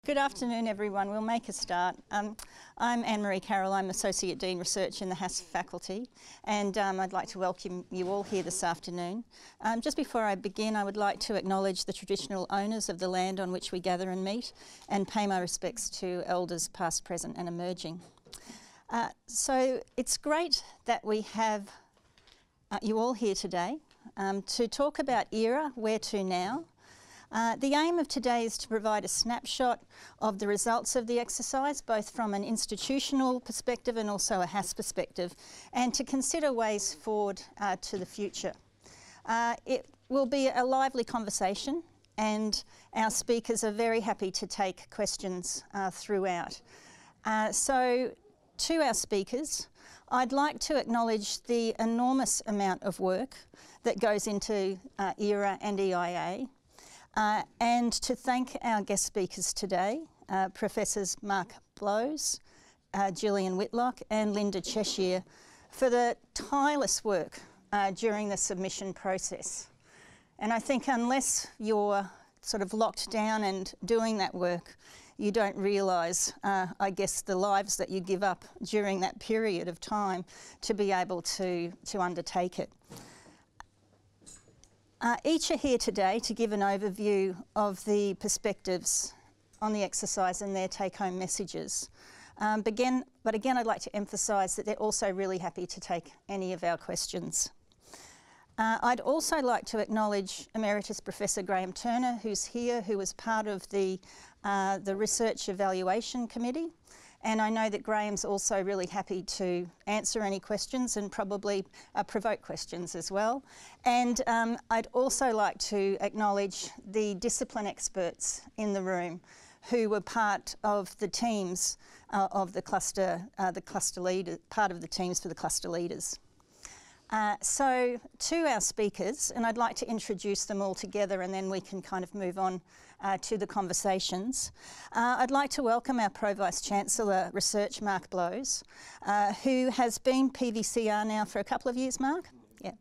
Good afternoon, everyone. We'll make a start. I'm Annemaree Carroll. I'm Associate Dean Research in the HASS faculty, and I'd like to welcome you all here this afternoon. Just before I begin, I would like to acknowledge the traditional owners of the land on which we gather and meet, and pay my respects to elders past, present and emerging. So it's great that we have you all here today to talk about ERA, where to now. The aim of today is to provide a snapshot of the results of the exercise, both from an institutional perspective and also a HASS perspective, and to consider ways forward to the future. It will be a lively conversation, and our speakers are very happy to take questions throughout. So to our speakers, I'd like to acknowledge the enormous amount of work that goes into ERA and EIA. And to thank our guest speakers today, Professors Mark Blows, Gillian Whitlock and Lynda Cheshire, for the tireless work during the submission process. And I think unless you're sort of locked down and doing that work, you don't realise, I guess, the lives that you give up during that period of time to be able to undertake it. Each are here today to give an overview of the perspectives on the exercise and their take-home messages. But again, I'd like to emphasise that they're also really happy to take any of our questions. I'd also like to acknowledge Emeritus Professor Graham Turner, who's here, who was part of the Research Evaluation Committee. And I know that Graham's also really happy to answer any questions and probably provoke questions as well. And I'd also like to acknowledge the discipline experts in the room who were part of the teams of the cluster leader, part of the teams for the cluster leaders. So to our speakers, and I'd like to introduce them all together and then we can kind of move on to the conversations. I'd like to welcome our Pro Vice-Chancellor Research, Mark Blows, who has been PVCR now for a couple of years, Mark? Yeah.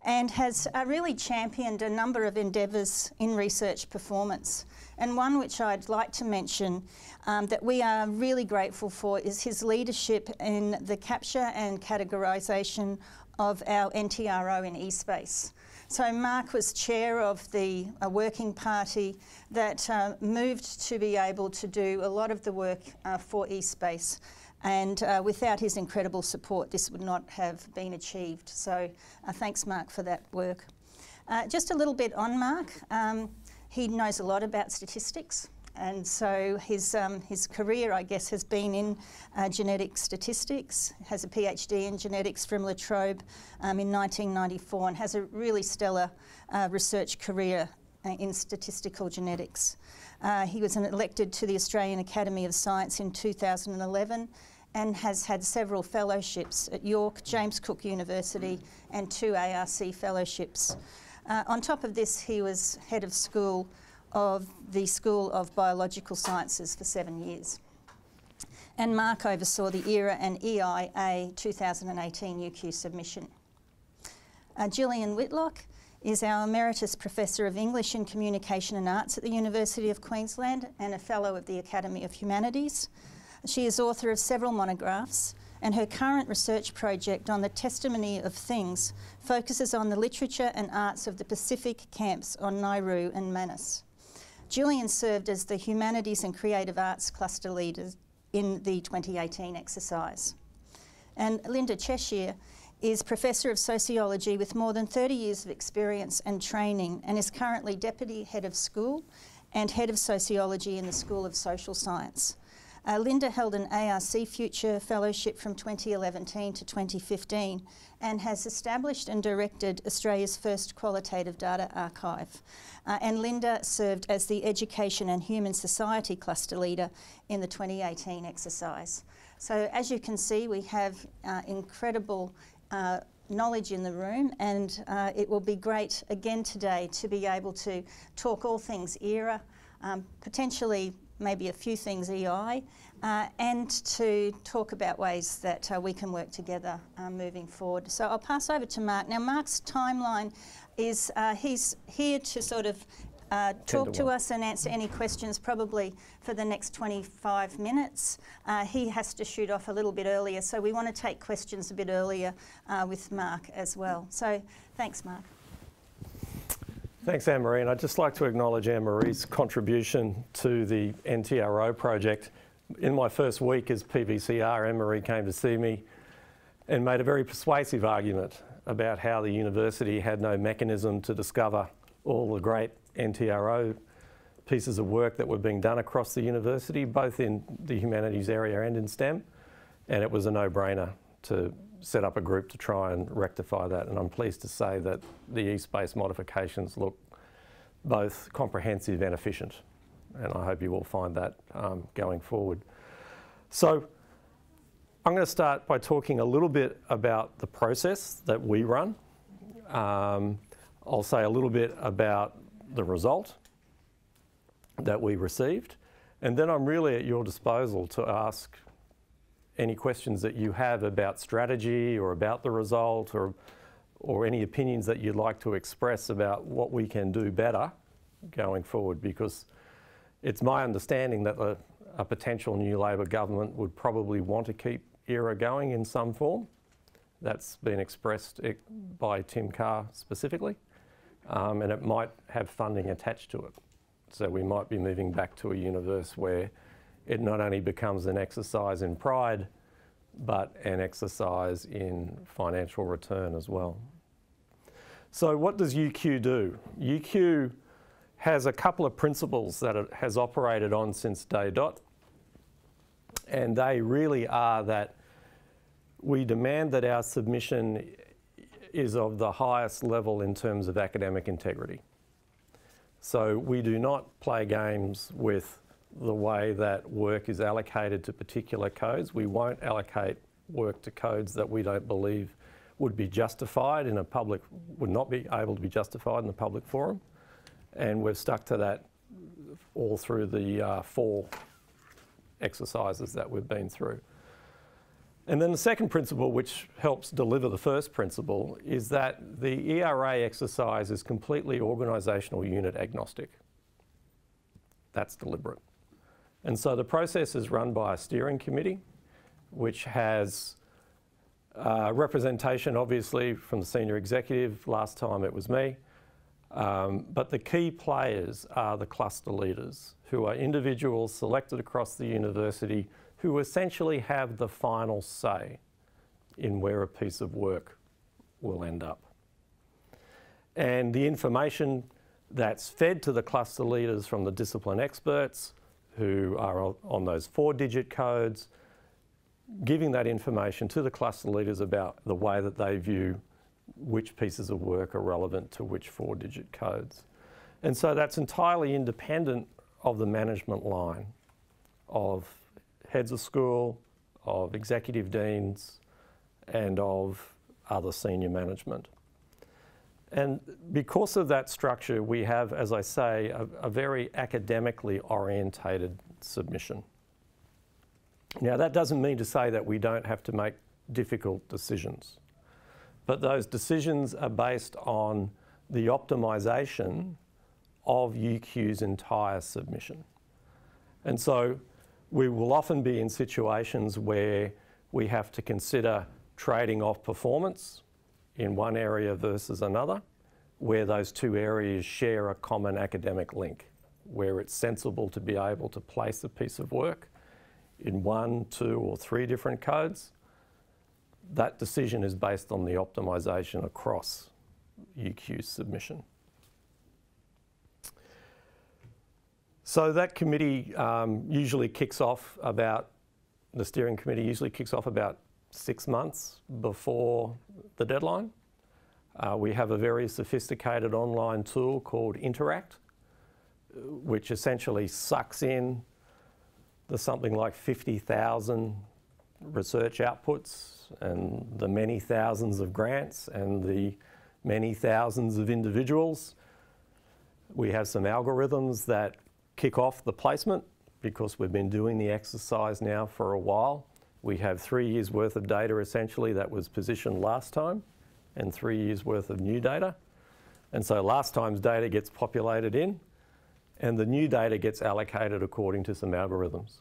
And has really championed a number of endeavours in research performance. And one which I'd like to mention that we are really grateful for is his leadership in the capture and categorisation of our NTRO in eSpace. So Mark was chair of the working party that moved to be able to do a lot of the work for eSpace. And without his incredible support, this would not have been achieved. So thanks, Mark, for that work. Just a little bit on Mark. He knows a lot about statistics. And so his career, I guess, has been in genetic statistics, has a PhD in genetics from La Trobe in 1994 and has a really stellar research career in statistical genetics. He was elected to the Australian Academy of Science in 2011 and has had several fellowships at York, James Cook University and 2 ARC fellowships. On top of this, he was head of school of the School of Biological Sciences for 7 years. And Mark oversaw the ERA and EIA 2018 UQ submission. Gillian Whitlock is our Emeritus Professor of English in Communication and Arts at the University of Queensland and a Fellow of the Academy of Humanities. She is author of several monographs, and her current research project on the testimony of things focuses on the literature and arts of the Pacific camps on Nauru and Manus. Gillian served as the Humanities and Creative Arts Cluster Leader in the 2018 exercise. And Lynda Cheshire is Professor of Sociology with more than 30 years of experience and training and is currently Deputy Head of School and Head of Sociology in the School of Social Science. Lynda held an ARC Future Fellowship from 2011 to 2015 and has established and directed Australia's first qualitative data archive. And Lynda served as the Education and Human Society Cluster Leader in the 2018 exercise. So as you can see, we have incredible knowledge in the room, and it will be great again today to be able to talk all things ERA, potentially maybe a few things EI, and to talk about ways that we can work together moving forward. So I'll pass over to Mark. Now Mark's timeline is he's here to sort of talk to us and answer any questions probably for the next 25 minutes. He has to shoot off a little bit earlier, so we want to take questions a bit earlier with Mark as well. So thanks, Mark. Thanks, Annemaree, and I'd just like to acknowledge Annemaree's contribution to the NTRO project. In my first week as PVCR, Annemaree came to see me and made a very persuasive argument about how the university had no mechanism to discover all the great NTRO pieces of work that were being done across the university, both in the humanities area and in STEM, and it was a no-brainer to set up a group to try and rectify that. And I'm pleased to say that the east-based modifications look both comprehensive and efficient, and I hope you will find that going forward. So I'm going to start by talking a little bit about the process that we run. I'll say a little bit about the result that we received, and then I'm really at your disposal to ask any questions that you have about strategy or about the result, or any opinions that you'd like to express about what we can do better going forward, because it's my understanding that a potential new Labor government would probably want to keep ERA going in some form. That's been expressed by Tim Carr specifically. And it might have funding attached to it. So we might be moving back to a universe where it not only becomes an exercise in pride, but an exercise in financial return as well. So what does UQ do? UQ has a couple of principles that it has operated on since day dot, and they really are that we demand that our submission is of the highest level in terms of academic integrity. So we do not play games with the way that work is allocated to particular codes. We won't allocate work to codes that we don't believe would be justified in a public, would not be able to be justified in the public forum. And we've stuck to that all through the 4 exercises that we've been through. And then the second principle, which helps deliver the first principle, is that the ERA exercise is completely organisational unit agnostic. That's deliberate. And so the process is run by a steering committee, which has representation, obviously, from the senior executive. Last time it was me. But the key players are the cluster leaders, who are individuals selected across the university who essentially have the final say in where a piece of work will end up. And the information that's fed to the cluster leaders from the discipline experts who are on those 4-digit codes, giving that information to the cluster leaders about the way that they view which pieces of work are relevant to which 4-digit codes. And so that's entirely independent of the management line of heads of school, of executive deans, and of other senior management. And because of that structure, we have, as I say, a very academically orientated submission. Now, that doesn't mean to say that we don't have to make difficult decisions, but those decisions are based on the optimisation of UQ's entire submission. And so we will often be in situations where we have to consider trading off performance in one area versus another, where those 2 areas share a common academic link, where it's sensible to be able to place a piece of work in 1, 2 or 3 different codes. That decision is based on the optimisation across UQ's submission. So that committee usually kicks off about, the steering committee usually kicks off about 6 months before the deadline. We have a very sophisticated online tool called Interact, which essentially sucks in the something like 50,000 research outputs and the many thousands of grants and the many thousands of individuals. We have some algorithms that kick off the placement because we've been doing the exercise now for a while. We have 3 years worth of data essentially that was positioned last time and 3 years worth of new data. And so last time's data gets populated in and the new data gets allocated according to some algorithms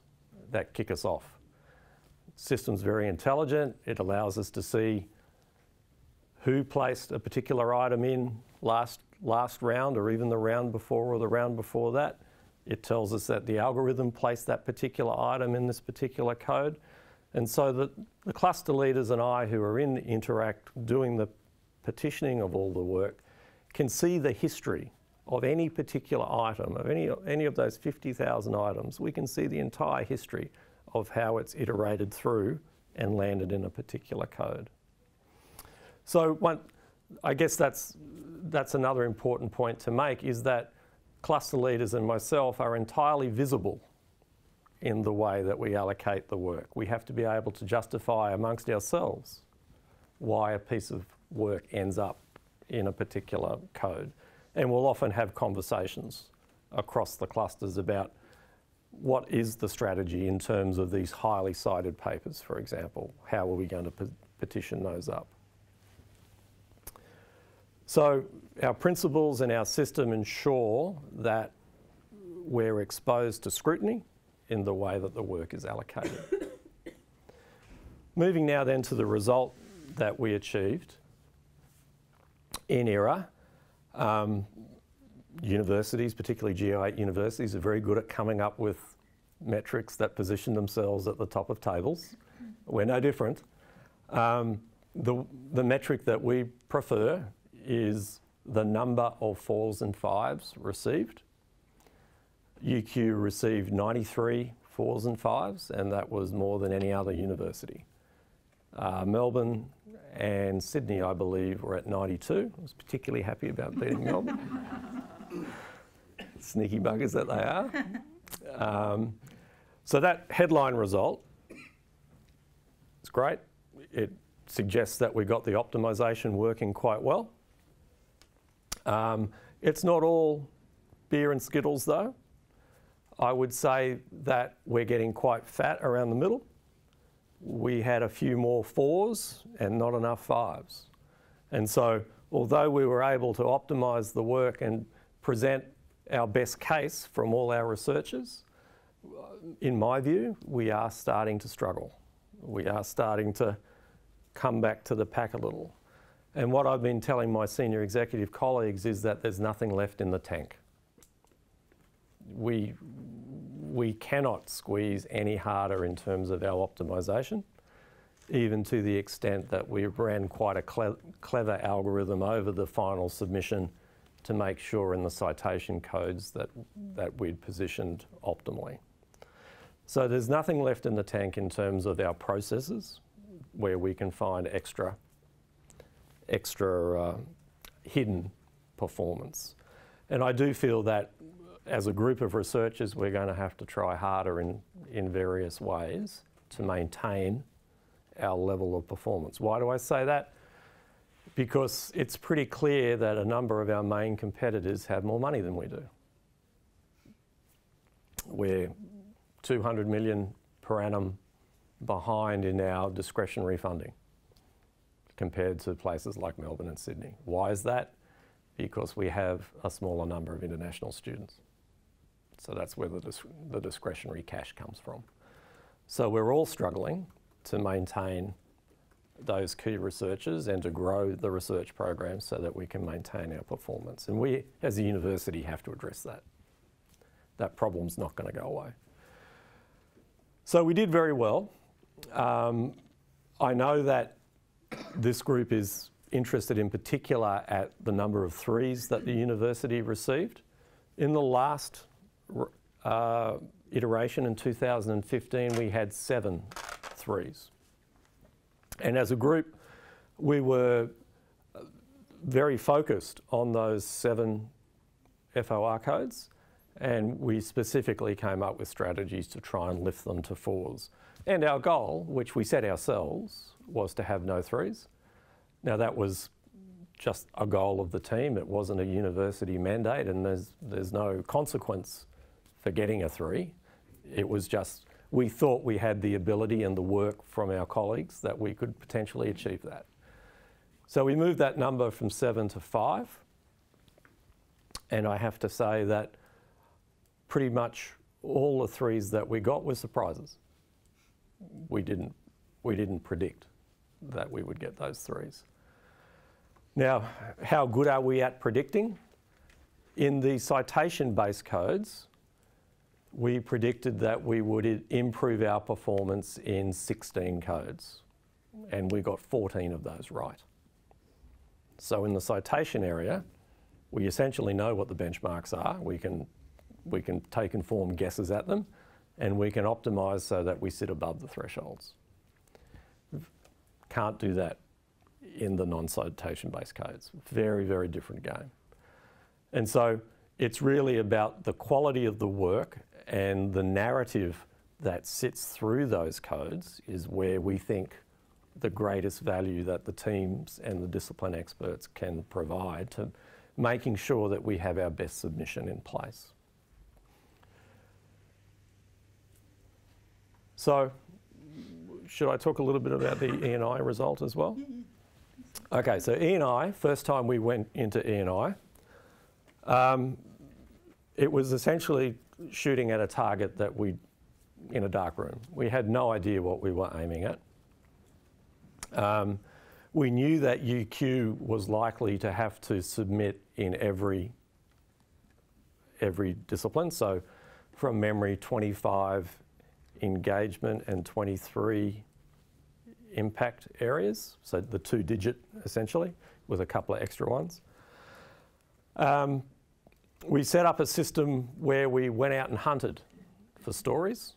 that kick us off. System's very intelligent. It allows us to see who placed a particular item in last round, or even the round before or the round before that. It tells us that the algorithm placed that particular item in this particular code. And so the cluster leaders and I, who are in Interact doing the partitioning of all the work, can see the history of any particular item, of any of those 50,000 items. We can see the entire history of how it's iterated through and landed in a particular code. So I guess that's another important point to make, is that cluster leaders and myself are entirely visible in the way that we allocate the work. We have to be able to justify amongst ourselves why a piece of work ends up in a particular code. And we'll often have conversations across the clusters about what is the strategy in terms of these highly cited papers, for example. How are we going to petition those up? So our principles and our system ensure that we're exposed to scrutiny in the way that the work is allocated. Moving now then to the result that we achieved in ERA. Universities, particularly G8 universities, are very good at coming up with metrics that position themselves at the top of tables. We're no different. The metric that we prefer is the number of 4s and 5s received. UQ received 93 4s and 5s, and that was more than any other university. Melbourne and Sydney, I believe, were at 92. I was particularly happy about beating Melbourne. Sneaky buggers that they are. So that headline result is great. It suggests that we got the optimisation working quite well. It's not all beer and Skittles though. I would say that we're getting quite fat around the middle. We had a few more 4s and not enough 5s. And so although we were able to optimise the work and present our best case from all our researchers, in my view, we are starting to struggle. We are starting to come back to the pack a little. And what I've been telling my senior executive colleagues is that there's nothing left in the tank. We cannot squeeze any harder in terms of our optimisation, even to the extent that we ran quite a clever algorithm over the final submission to make sure in the citation codes that we'd positioned optimally. So there's nothing left in the tank in terms of our processes where we can find extra hidden performance. And I do feel that as a group of researchers, we're going to have to try harder in various ways to maintain our level of performance. Why do I say that? Because it's pretty clear that a number of our main competitors have more money than we do. We're 200 million per annum behind in our discretionary funding compared to places like Melbourne and Sydney. Why is that? Because we have a smaller number of international students. So that's where the discretionary cash comes from. So we're all struggling to maintain those key researchers and to grow the research programs so that we can maintain our performance. And we, as a university, have to address that. That problem's not going to go away. So we did very well. I know that this group is interested in particular at the number of 3s that the university received. In the last iteration in 2015, we had 7 3s. And as a group, we were very focused on those 7 FOR codes, and we specifically came up with strategies to try and lift them to 4s. And our goal, which we set ourselves, was to have no 3s. Now that was just a goal of the team. It wasn't a university mandate, and there's no consequence for getting a 3. It was just, we thought we had the ability and the work from our colleagues that we could potentially achieve that. So we moved that number from 7 to 5. And I have to say that pretty much all the threes that we got were surprises. We didn't predict that we would get those threes. Now, how good are we at predicting? In the citation-based codes, we predicted that we would improve our performance in 16 codes, and we got 14 of those right. So in the citation area, we essentially know what the benchmarks are. We can take informed guesses at them, and we can optimise so that we sit above the thresholds. Can't do that in the non-citation-based codes. Very, very different game. And so it's really about the quality of the work and the narrative that sits through those codes is where we think the greatest value that the teams and the discipline experts can provide to making sure that we have our best submission in place. So, should I talk a little bit about the E&I result as well? Okay, so E&I, first time we went into E&I, it was essentially shooting at a target that in a dark room. We had no idea what we were aiming at. We knew that UQ was likely to have to submit in every discipline. So from memory, 25 engagement and 23 impact areas. So the 2-digit essentially with a couple of extra ones. We set up a system where we went out and hunted for stories.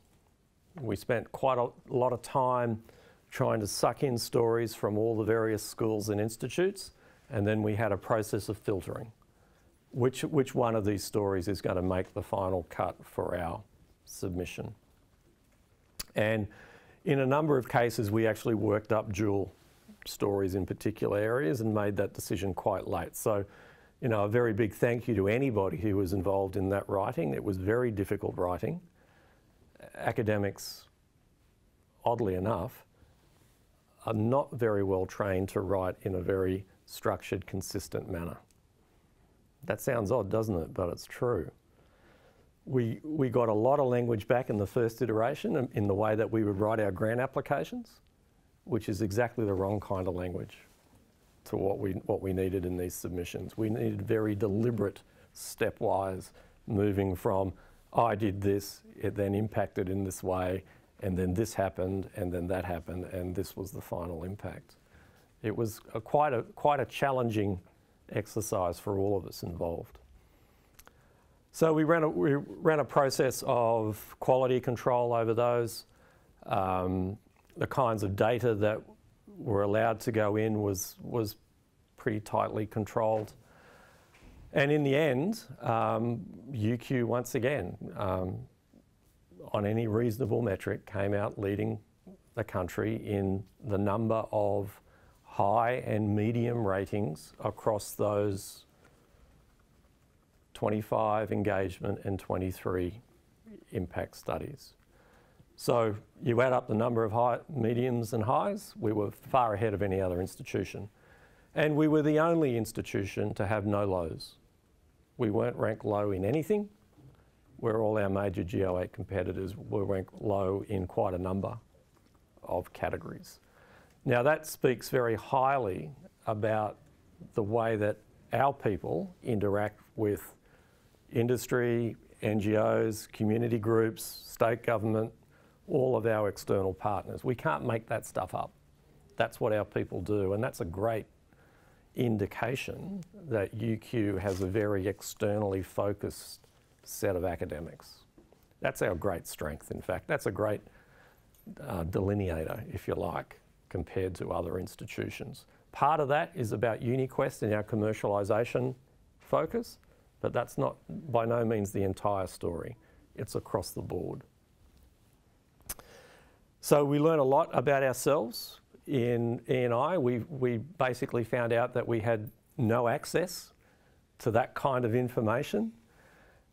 We spent quite a lot of time trying to suck in stories from all the various schools and institutes, and then we had a process of filtering. Which one of these stories is going to make the final cut for our submission? And in a number of cases, we actually worked up dual stories in particular areas and made that decision quite late. So, you know, a very big thank you to anybody who was involved in that writing. It was very difficult writing. Academics, oddly enough, are not very well trained to write in a very structured, consistent manner. That sounds odd, doesn't it? But it's true. We got a lot of language back in the first iteration in the way that we would write our grant applications, which is exactly the wrong kind of language to what we needed in these submissions. We needed very deliberate, stepwise, moving from, I did this, it then impacted in this way, and then this happened, and then that happened, and this was the final impact. It was quite a challenging exercise for all of us involved. So we ran a process of quality control over those. The kinds of data that were allowed to go in was pretty tightly controlled. And in the end, UQ once again, on any reasonable metric, came out leading the country in the number of high and medium ratings across those 25 engagement and 23 impact studies. So you add up the number of high, mediums and highs, we were far ahead of any other institution. And we were the only institution to have no lows. We weren't ranked low in anything, where all our major Geo8 competitors were ranked low in quite a number of categories. Now that speaks very highly about the way that our people interact with industry, NGOs, community groups, state government, all of our external partners. We can't make that stuff up. That's what our people do, and that's a great indication that UQ has a very externally focused set of academics. That's our great strength, in fact. That's a great delineator, if you like, compared to other institutions. Part of that is about UniQuest and our commercialisation focus, but that's not by no means the entire story. It's across the board. So we learn a lot about ourselves in E&I. We basically found out that we had no access to that kind of information.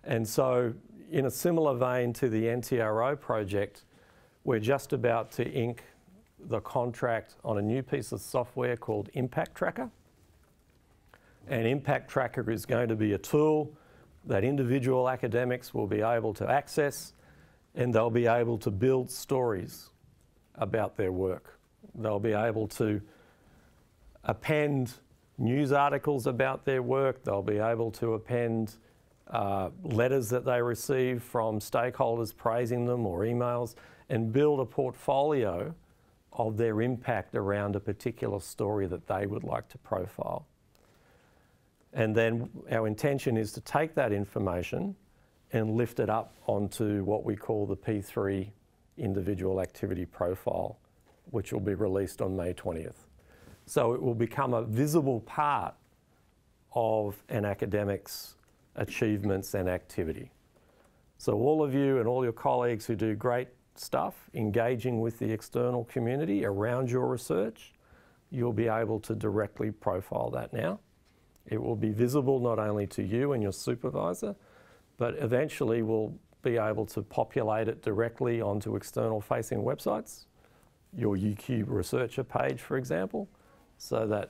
And so in a similar vein to the NTRO project, we're just about to ink the contract on a new piece of software called Impact Tracker. And Impact Tracker is going to be a tool that individual academics will be able to access, and they'll be able to build stories about their work. They'll be able to append news articles about their work. They'll be able to append letters that they receive from stakeholders praising them or emails, and build a portfolio of their impact around a particular story that they would like to profile. And then our intention is to take that information and lift it up onto what we call the P3 individual activity profile, which will be released on May 20th. So it will become a visible part of an academic's achievements and activity. So all of you and all your colleagues who do great stuff, engaging with the external community around your research, you'll be able to directly profile that now. It will be visible not only to you and your supervisor, but eventually we'll be able to populate it directly onto external facing websites, your UQ researcher page, for example, so that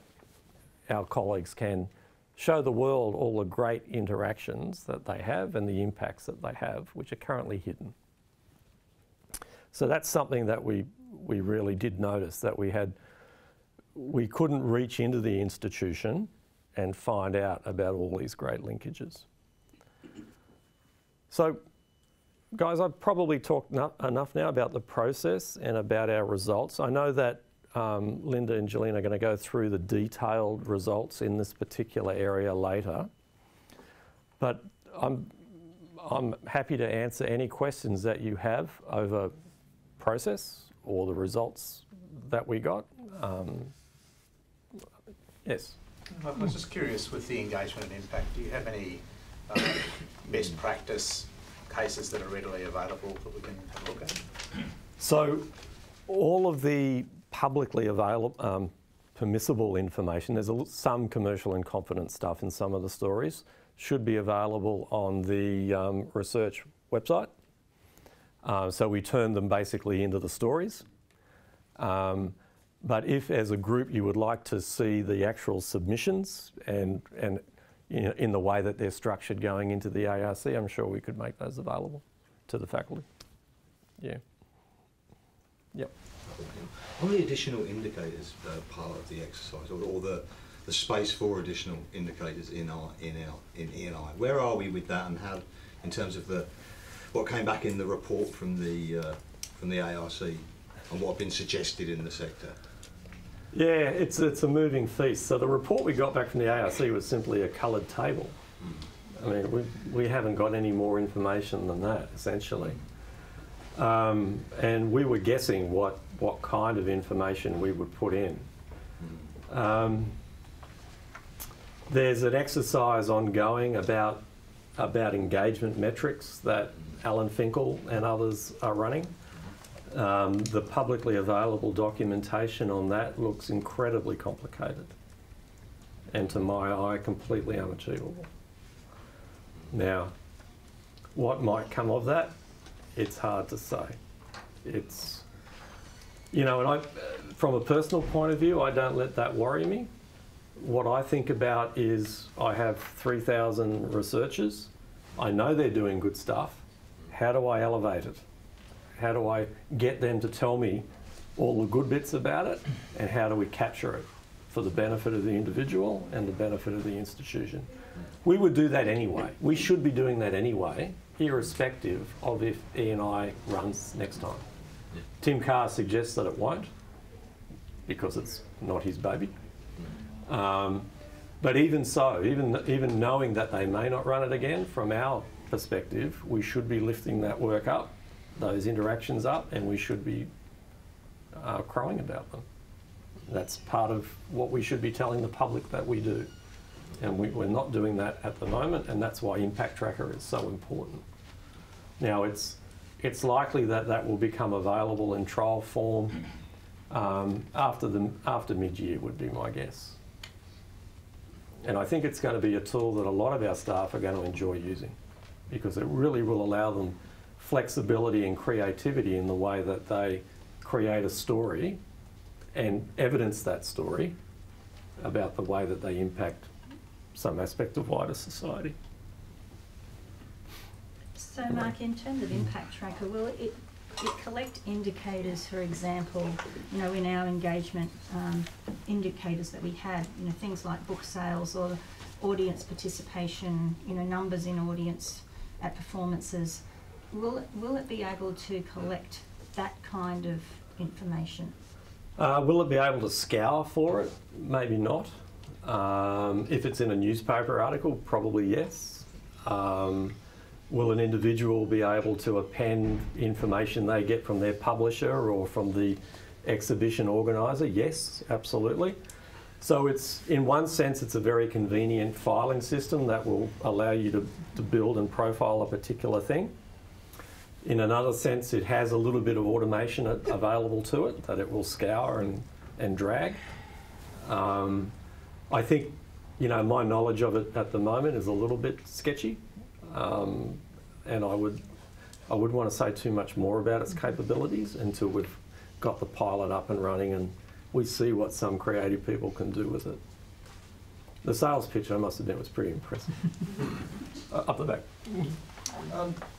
our colleagues can show the world all the great interactions that they have and the impacts that they have, which are currently hidden. So that's something that we really did notice, that we couldn't reach into the institution and find out about all these great linkages. So, guys, I've probably talked enough now about the process and about our results. I know that Lynda and Gillian are going to go through the detailed results in this particular area later, but I'm happy to answer any questions that you have over process or the results that we got. Yes? I was just curious, with the engagement and impact, do you have any best practice cases that are readily available that we can have a look at? So all of the publicly available, permissible information, there's some commercial and confidence stuff in some of the stories, should be available on the research website. So we turn them basically into the stories. But if, as a group, you would like to see the actual submissions and you know, in the way that they're structured going into the ARC, I'm sure we could make those available to the faculty. Yeah. Yep. How many additional indicators are part of the exercise, or the space for additional indicators in E&I? Where are we with that, and how, in terms of what came back in the report from the ARC and what had been suggested in the sector? Yeah, it's a moving feast. So the report we got back from the ARC was simply a coloured table. I mean, we haven't got any more information than that, essentially. And we were guessing what kind of information we would put in. There's an exercise ongoing about engagement metrics that Alan Finkel and others are running. The publicly available documentation on that looks incredibly complicated and, to my eye, completely unachievable. Now, what might come of that? It's hard to say. It's, you know, and from a personal point of view, I don't let that worry me. What I think about is I have 3,000 researchers. I know they're doing good stuff. How do I elevate it? How do I get them to tell me all the good bits about it, and how do we capture it for the benefit of the individual and the benefit of the institution? We would do that anyway. We should be doing that anyway, irrespective of if E&I runs next time. Yeah. Tim Carr suggests that it won't, because it's not his baby. But even so, even knowing that they may not run it again, from our perspective, we should be lifting that work up, those interactions up, and we should be crowing about them. That's part of what we should be telling the public that we do. And we're not doing that at the moment, and that's why Impact Tracker is so important. Now, it's likely that that will become available in trial form after mid-year would be my guess. And I think it's going to be a tool that a lot of our staff are going to enjoy using, because it really will allow them flexibility and creativity in the way that they create a story and evidence that story about the way that they impact some aspect of wider society. So Mark, in terms of impact tracker, will it collect indicators, for example, you know, in our engagement indicators that we had, you know, things like book sales or audience participation, you know, numbers in audience at performances. Will it be able to collect that kind of information? Will it be able to scour for it? Maybe not. If it's in a newspaper article, probably yes. Will an individual be able to append information they get from their publisher or from the exhibition organiser? Yes, absolutely. So it's, in one sense, it's a very convenient filing system that will allow you to build and profile a particular thing. In another sense, it has a little bit of automation available to it that it will scour and drag. I think, you know, my knowledge of it at the moment is a little bit sketchy, and I wouldn't want to say too much more about its capabilities until we've got the pilot up and running and we see what some creative people can do with it. The sales pitch, I must admit, was pretty impressive. Up the back.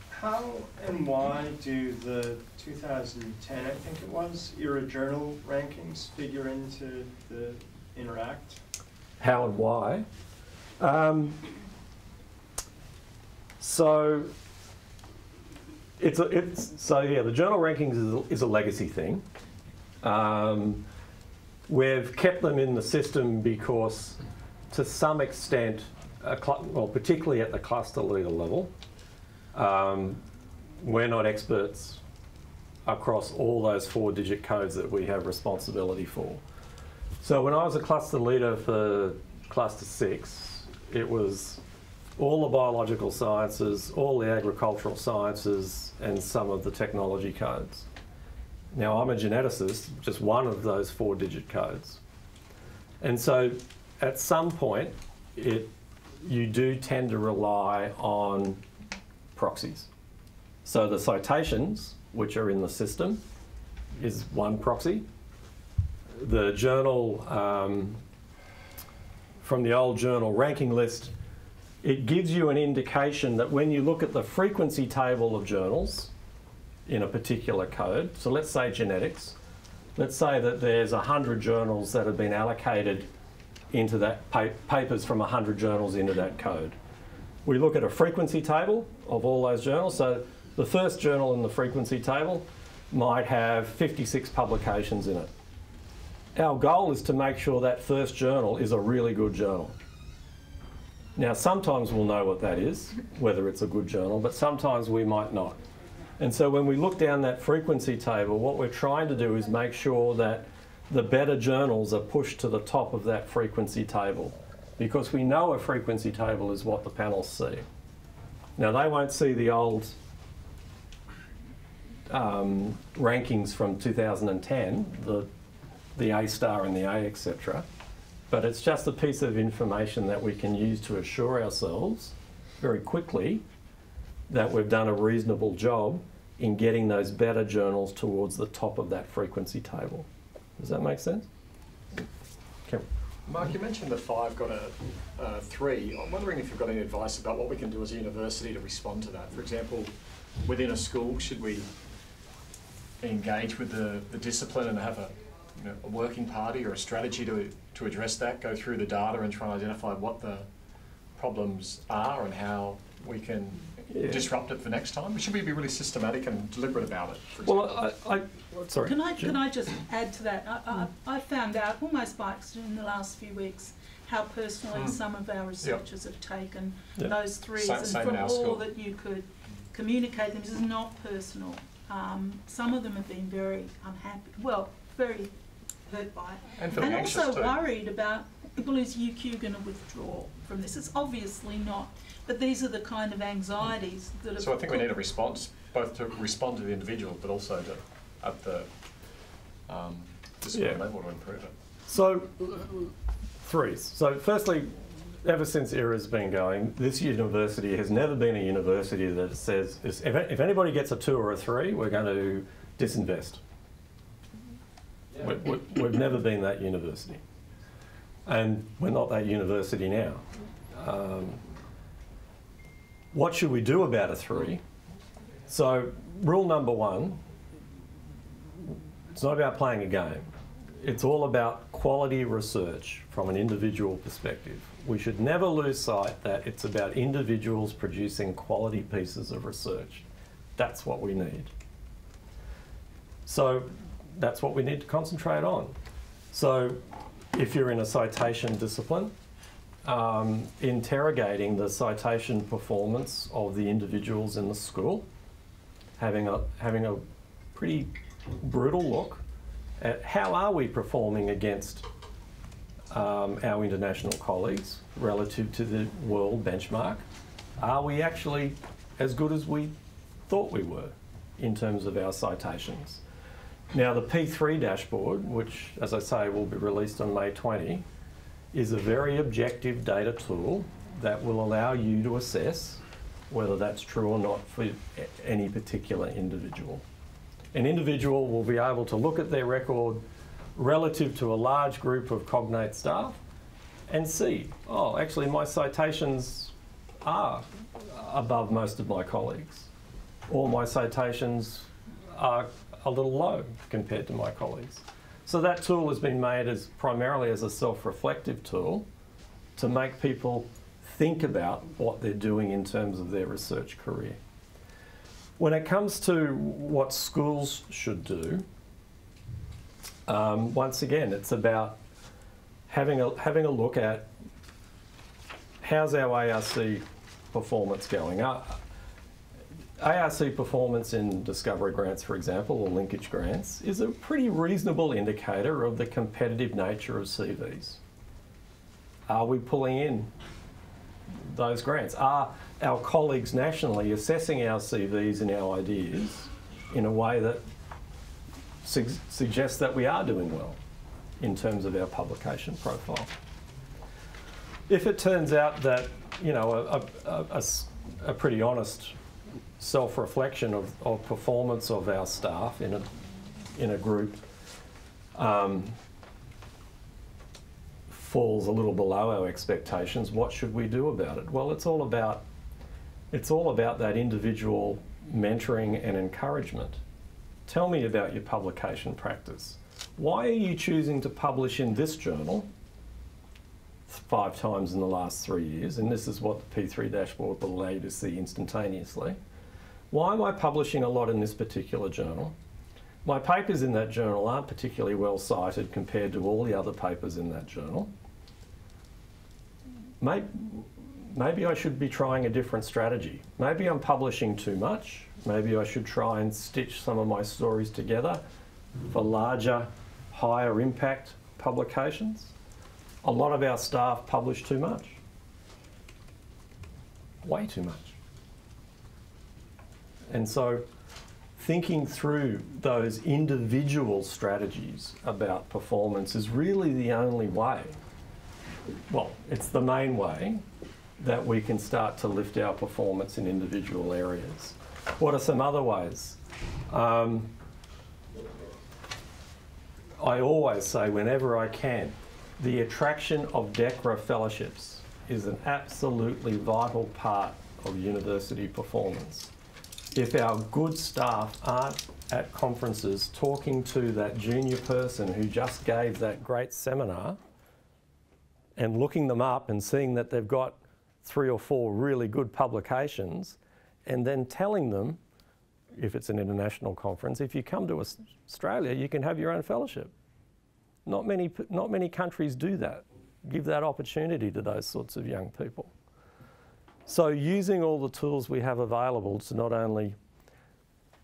How and why do the 2010, I think it was, Era Journal rankings figure into the Interact? How and why? So the journal rankings is a legacy thing. We've kept them in the system because, to some extent, well, particularly at the cluster leader level, we're not experts across all those 4-digit codes that we have responsibility for. So when I was a cluster leader for cluster 6, it was all the biological sciences, all the agricultural sciences, and some of the technology codes. Now, I'm a geneticist, just one of those 4-digit codes. And so at some point, you do tend to rely on proxies. So the citations, which are in the system, is one proxy. The journal, from the old journal ranking list, it gives you an indication that when you look at the frequency table of journals in a particular code, so let's say genetics, let's say that there's 100 journals that have been allocated into that, papers from 100 journals into that code. We look at a frequency table of all those journals. So the first journal in the frequency table might have 56 publications in it. Our goal is to make sure that first journal is a really good journal. Now, sometimes we'll know what that is, whether it's a good journal, but sometimes we might not. And so when we look down that frequency table, what we're trying to do is make sure that the better journals are pushed to the top of that frequency table, because we know a frequency table is what the panels see. Now, they won't see the old rankings from 2010, the A star and the A, etc. But it's just a piece of information that we can use to assure ourselves very quickly that we've done a reasonable job in getting those better journals towards the top of that frequency table. Does that make sense? Carroll. Mark, you mentioned the 5 got a 3. I'm wondering if you've got any advice about what we can do as a university to respond to that. For example, within a school, should we engage with the discipline and have a working party or a strategy to address that, go through the data and try and identify what the problems are and how we can disrupt it for next time? Should we be really systematic and deliberate about it? Well, sorry. Can I just add to that? I found out almost by accident in the last few weeks how personally some of our researchers have taken those 3s, and from all that you could communicate them, this is not personal. Some of them have been very unhappy, well, very hurt by it, and also worried about, well, is UQ going to withdraw from this? It's obviously not, but these are the kind of anxieties that. So I think we need a response, both to respond to the individual, but also to, at the discipline level, to improve it. So 3s. So firstly, ever since ERA's been going, this university has never been a university that says, if anybody gets a 2 or a 3, we're going to disinvest. We've never been that university. And we're not that university now. What should we do about a 3? So rule number one, it's not about playing a game. It's all about quality research from an individual perspective. We should never lose sight that it's about individuals producing quality pieces of research. That's what we need. So that's what we need to concentrate on. So if you're in a citation discipline, interrogating the citation performance of the individuals in the school, having a pretty brutal look at how are we performing against our international colleagues relative to the world benchmark. Are we actually as good as we thought we were in terms of our citations? Now the P3 dashboard, which as I say will be released on May 20, is a very objective data tool that will allow you to assess whether that's true or not for any particular individual. An individual will be able to look at their record relative to a large group of cognate staff and see, oh, actually my citations are above most of my colleagues, or my citations are a little low compared to my colleagues. So that tool has been made as primarily as a self-reflective tool to make people think about what they're doing in terms of their research career. When it comes to what schools should do, once again, it's about having a look at how's our ARC performance going. ARC performance in discovery grants, for example, or linkage grants, is a pretty reasonable indicator of the competitive nature of CVs. Are we pulling in those grants? Are our colleagues nationally assessing our CVs and our ideas in a way that suggests that we are doing well in terms of our publication profile? If it turns out that, you know, a pretty honest self-reflection of performance of our staff in a group falls a little below our expectations, what should we do about it? Well, it's all about that individual mentoring and encouragement. Tell me about your publication practice. Why are you choosing to publish in this journal 5 times in the last 3 years? And this is what the P3 dashboard will allow you to see instantaneously. Why am I publishing a lot in this particular journal? My papers in that journal aren't particularly well cited compared to all the other papers in that journal. Maybe I should be trying a different strategy. Maybe I'm publishing too much. Maybe I should try and stitch some of my stories together for larger, higher impact publications. A lot of our staff publish too much. Way too much. And so thinking through those individual strategies about performance is really the only way, well, it's the main way that we can start to lift our performance in individual areas. What are some other ways? I always say, whenever I can, the attraction of DECRA fellowships is an absolutely vital part of university performance. If our good staff aren't at conferences talking to that junior person who just gave that great seminar and looking them up and seeing that they've got 3 or 4 really good publications, and then telling them, if it's an international conference, if you come to Australia, you can have your own fellowship. Not many countries do that, give that opportunity to those sorts of young people. So using all the tools we have available to not only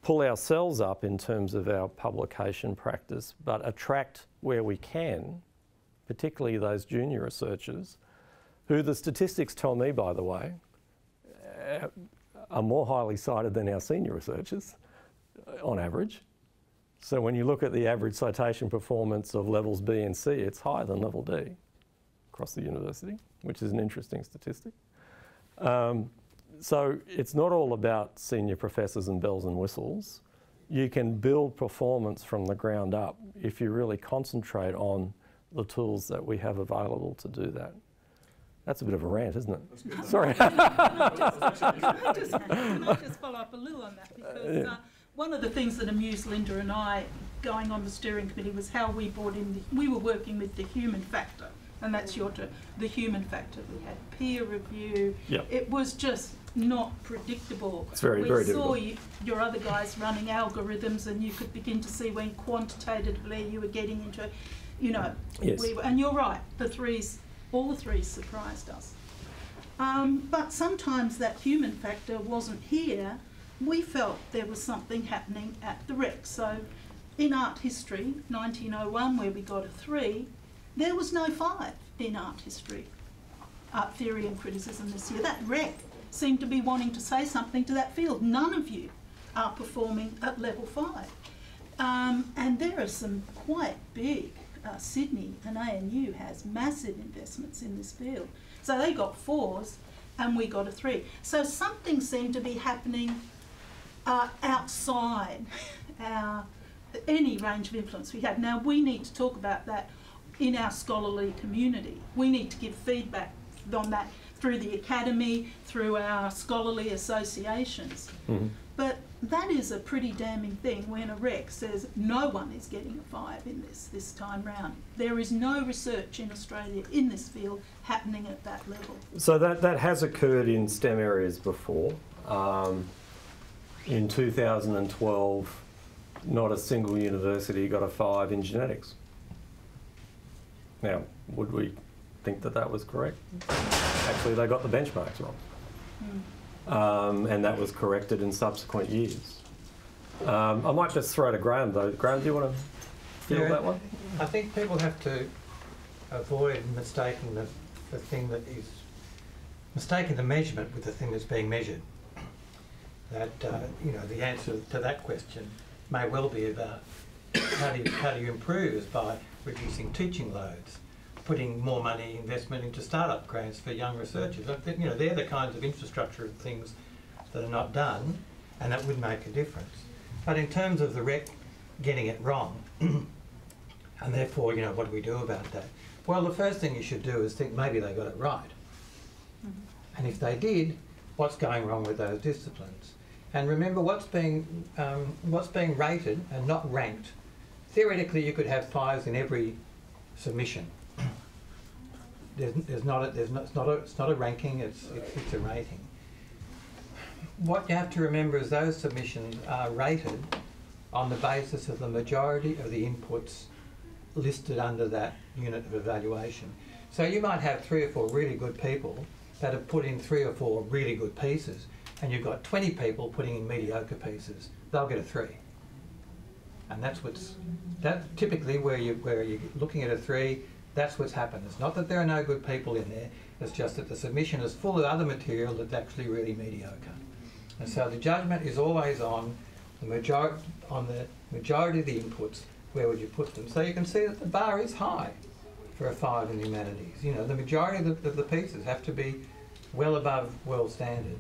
pull ourselves up in terms of our publication practice, but attract where we can, particularly those junior researchers, who the statistics tell me, by the way, are more highly cited than our senior researchers on average. So when you look at the average citation performance of levels B and C, it's higher than level D across the university, which is an interesting statistic. So it's not all about senior professors and bells and whistles. You can build performance from the ground up if you really concentrate on the tools that we have available to do that. That's a bit of a rant, isn't it? That's good. Sorry. Can I just follow up a little on that? Because one of the things that amused Lynda and I going on the steering committee was how we brought in, we were working with the human factor, and that's your term, the human factor. We had peer review. Yep. It was just not predictable. It's very difficult. We saw your other guys running algorithms, and you could begin to see when quantitatively you were getting into, you know, Yes. and you're right, all the threes surprised us. But sometimes that human factor wasn't here. We felt there was something happening at the rec. So in art history, 1901, where we got a 3, there was no 5 in art history, art theory and criticism this year. That rec seemed to be wanting to say something to that field. None of you are performing at level 5. And there are some quite big, Sydney and ANU has massive investments in this field. So they got 4s and we got a 3. So something seemed to be happening outside any range of influence we had. Now we need to talk about that in our scholarly community. We need to give feedback on that through the academy, through our scholarly associations. Mm-hmm. But that is a pretty damning thing when a rec says no one is getting a 5 in this time round. There is no research in Australia in this field happening at that level. So that has occurred in STEM areas before. In 2012, not a single university got a 5 in genetics. Now, would we think that that was correct? Actually, they got the benchmarks wrong. And that was corrected in subsequent years. I might just throw to Graham though. Graham, do you want to field that one? I think people have to avoid mistaking the thing that is, mistaking the measurement with the thing that's being measured. That, you know, the answer to that question may well be about how do you improve is by reducing teaching loads, putting more money investment into startup grants for young researchers. You know, they're the kinds of infrastructure things that are not done, and that would make a difference. But in terms of the rec getting it wrong, and therefore, you know, what do we do about that? Well, the first thing you should do is think maybe they got it right. And if they did, what's going wrong with those disciplines? And remember, what's being rated and not ranked. Theoretically, you could have 5s in every submission. It's not a ranking. It's a rating. What you have to remember is those submissions are rated on the basis of the majority of the inputs listed under that unit of evaluation. So you might have 3 or 4 really good people that have put in 3 or 4 really good pieces, and you've got 20 people putting in mediocre pieces. They'll get a 3. And that's typically where you're looking at a 3. That's what's happened. It's not that there are no good people in there. It's just that the submission is full of other material that's actually really mediocre. And so the judgment is always on the majority of the inputs. Where would you put them? So you can see that the bar is high for a 5 in the humanities. You know, the majority of the pieces have to be well above world standard.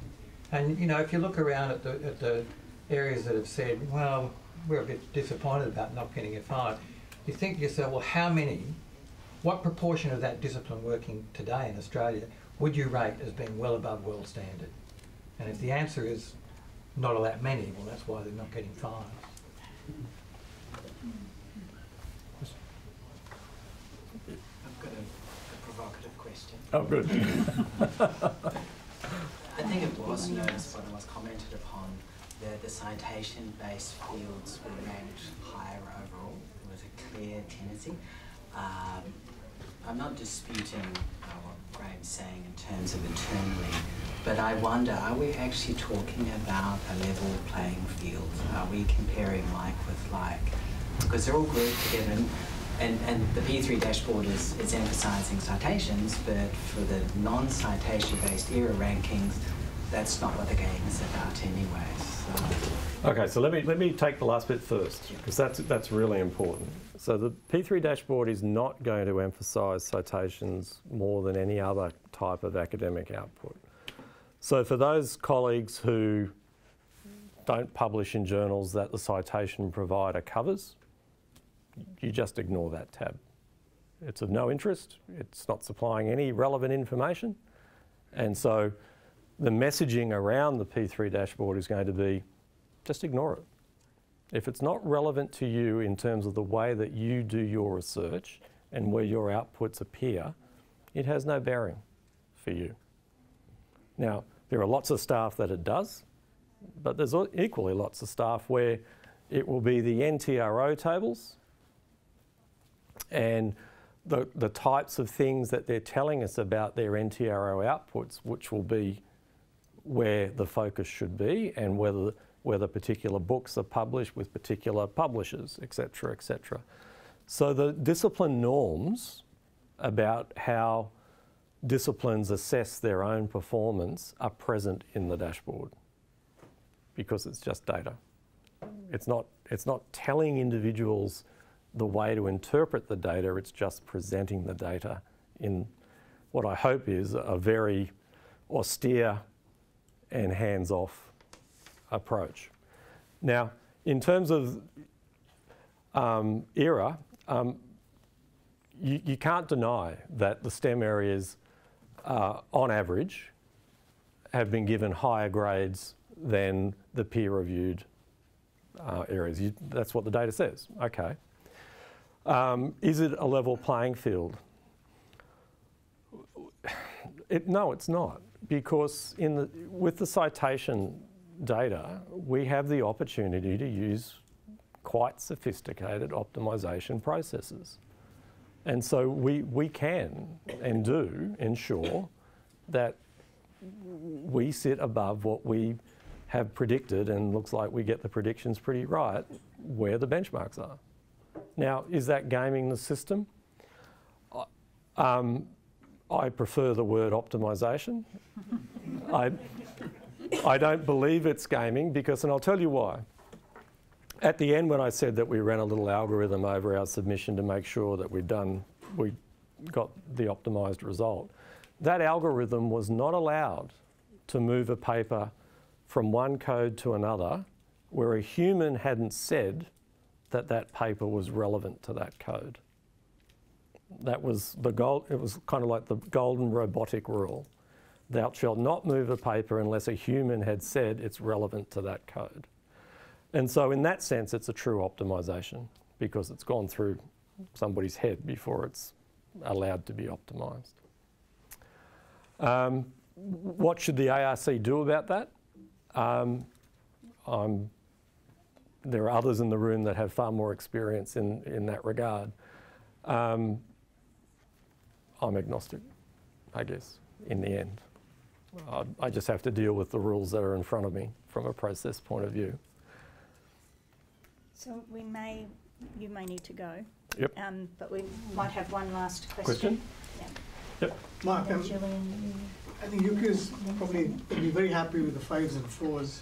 And you know, if you look around at the areas that have said, well, we're a bit disappointed about not getting a 5, you think to yourself, well, what proportion of that discipline working today in Australia would you rate as being well above world standard? And if the answer is not all that many, well, that's why they're not getting 5s. I've got a provocative question. Oh, good. I think it was noticed when it was commented upon that the citation-based fields were ranked higher overall. There was a clear tendency. I'm not disputing what Graham's saying in terms of internally, but I wonder, are we actually talking about a level playing field? Are we comparing like with like? Because they're all grouped together, and the P3 dashboard is emphasising citations, but for the non-citation based era rankings, that's not what the game is about anyway. So. Okay, so let me take the last bit first, because that's really important. So the P3 dashboard is not going to emphasise citations more than any other type of academic output. So for those colleagues who don't publish in journals that the citation provider covers, you just ignore that tab. It's of no interest. It's not supplying any relevant information. And so the messaging around the P3 dashboard is going to be, just ignore it. If it's not relevant to you in terms of the way that you do your research and where your outputs appear, it has no bearing for you. Now, there are lots of staff that it does, but there's equally lots of staff where it will be the NTRO tables and the types of things that they're telling us about their NTRO outputs, which will be where the focus should be and whether particular books are published with particular publishers, etc., etc. So the discipline norms about how disciplines assess their own performance are present in the dashboard because it's just data. It's not telling individuals the way to interpret the data, it's just presenting the data in what I hope is a very austere and hands-off approach. Now, in terms of ERA, you can't deny that the STEM areas, on average, have been given higher grades than the peer-reviewed areas. That's what the data says. Okay. Is it a level playing field? No, it's not, because with the citation data, we have the opportunity to use quite sophisticated optimisation processes. And so we can and do ensure that we sit above what we have predicted, and looks like we get the predictions pretty right, where the benchmarks are. Now, is that gaming the system? I prefer the word optimisation. I don't believe it's gaming because, and I'll tell you why. At the end, when I said that we ran a little algorithm over our submission to make sure that we got the optimised result, that algorithm was not allowed to move a paper from one code to another where a human hadn't said that that paper was relevant to that code. That was it was kind of like the golden robotic rule. Thou shalt not move a paper unless a human had said it's relevant to that code. And so in that sense, it's a true optimisation because it's gone through somebody's head before it's allowed to be optimised. What should the ARC do about that? There are others in the room that have far more experience in that regard. I'm agnostic, I guess, in the end. I just have to deal with the rules that are in front of me from a process point of view. So you may need to go. Yep. But we might have one last question. Yeah. Yep. Mark, Gillian. I think UQ's probably will be very happy with the 5s and 4s.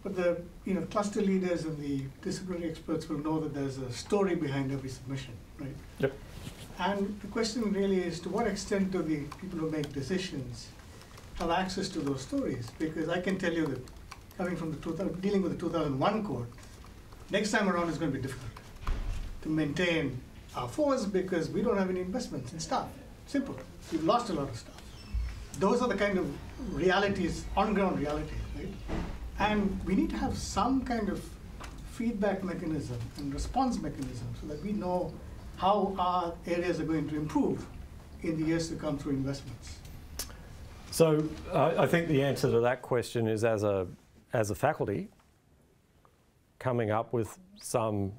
But the cluster leaders and the disciplinary experts will know that there's a story behind every submission, right? Yep. And the question really is, to what extent do the people who make decisions have access to those stories? Because I can tell you that coming from dealing with the 2001 code, next time around is going to be difficult to maintain our 4s because we don't have any investments in staff. Simple. We've lost a lot of stuff. Those are the kind of realities, on-ground realities, right? And we need to have some kind of feedback mechanism and response mechanism so that we know how our areas are going to improve in the years to come through investments. So I think the answer to that question is, as a faculty, coming up with some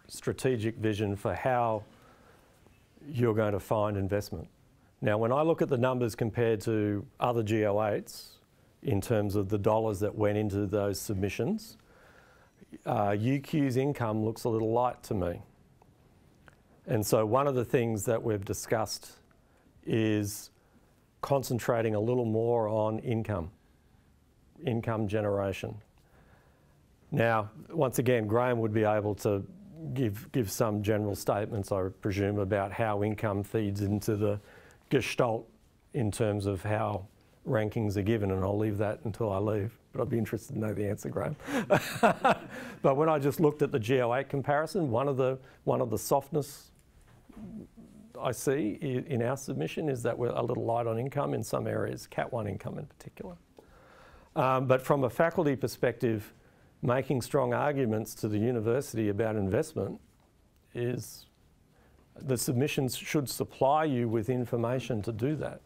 strategic vision for how you're going to find investment. Now, when I look at the numbers compared to other GO8s in terms of the dollars that went into those submissions, UQ's income looks a little light to me. And so one of the things that we've discussed is concentrating a little more on income generation. Now, once again, Graham would be able to give some general statements, I presume, about how income feeds into the gestalt in terms of how rankings are given, and I'll leave that until I leave, but I'd be interested to know the answer, Graham. But when I just looked at the GO8 comparison, one of the softness I see in our submission is that we're a little light on income in some areas, Cat 1 income in particular. But from a faculty perspective, making strong arguments to the university about investment is, the submissions should supply you with information to do that,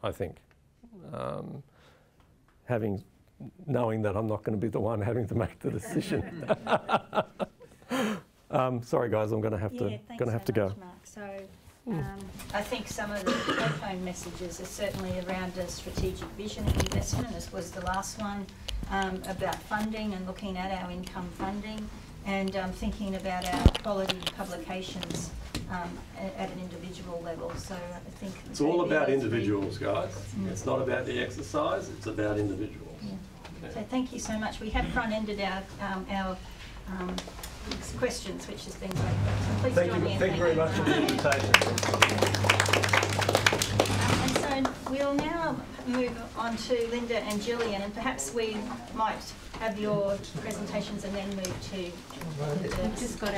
I think. Knowing that I'm not going to be the one having to make the decision. Sorry guys, I'm going to have to go. Much, Mark. So I think some of the take-home messages are certainly around a strategic vision of investment, as was the last one, about funding and looking at our income funding, and thinking about our quality publications at an individual level. So I think it's all about individuals, guys. It's not about the exercise, it's about individuals. Yeah. So thank you so much. We have front-ended our questions, which has been great. So please join me in thank you very much for the invitation. And so we'll now move on to Lynda and Gillian, and perhaps we might have your presentations and then move to Lynda. Just got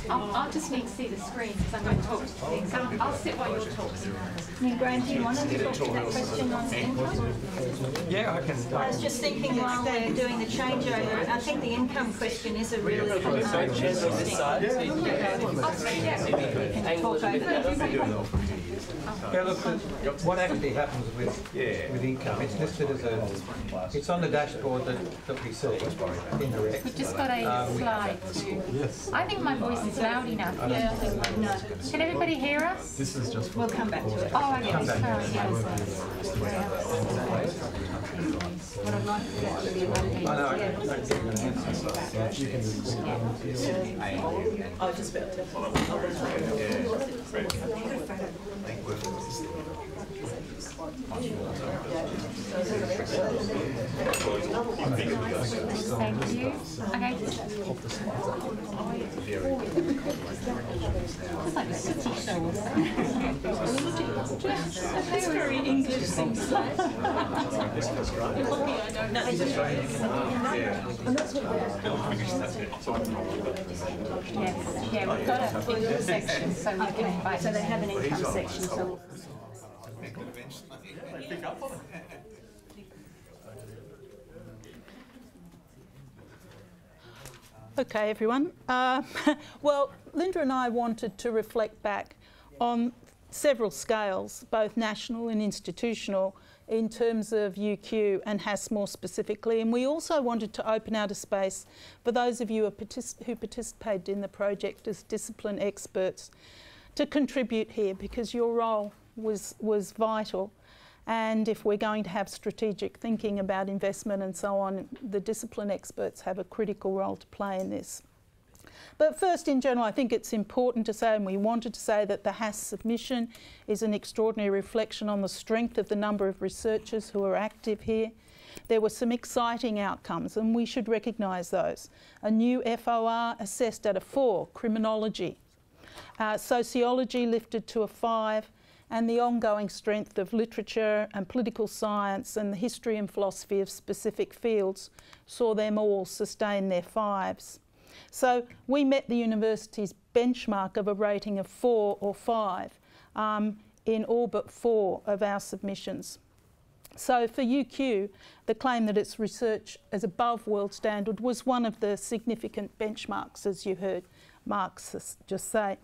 I'll just need to see the screen because I'm going to talk to things. I'll sit while you're talking. Graham, do you want to talk to that question on income? Yeah, I can. I was just thinking while we're doing the changeover, I think the income question is a really Yeah, look, what actually happens with income, it's listed as it's on the dashboard that we see in the rec. We've just got a slide too. Yes. I think my voice is loud enough. Yeah, I think no. Can everybody hear us? This is just. We'll come back to it. Oh, okay. Sorry. What I'd like to do actually I was just about to. Thank you. Okay. It's like a city show. It's very English things. Yeah, we've got a income section, so we can invite. So they have an income section. So Okay, everyone. Well, Lynda and I wanted to reflect back on several scales, both national and institutional, in terms of UQ and HASS more specifically. And we also wanted to open out a space for those of you who participated in the project as discipline experts to contribute here, because your role was vital. And if we're going to have strategic thinking about investment and so on, the discipline experts have a critical role to play in this. But first, in general, I think it's important to say, and we wanted to say, that the HASS submission is an extraordinary reflection on the strength of the number of researchers who are active here. There were some exciting outcomes, and we should recognise those. A new FOR assessed at a 4, criminology. Sociology lifted to a 5, and the ongoing strength of literature and political science and the history and philosophy of specific fields saw them all sustain their 5s. So we met the university's benchmark of a rating of 4 or 5 in all but 4 of our submissions. So for UQ, the claim that its research is above world standard was one of the significant benchmarks, as you heard Mark just say.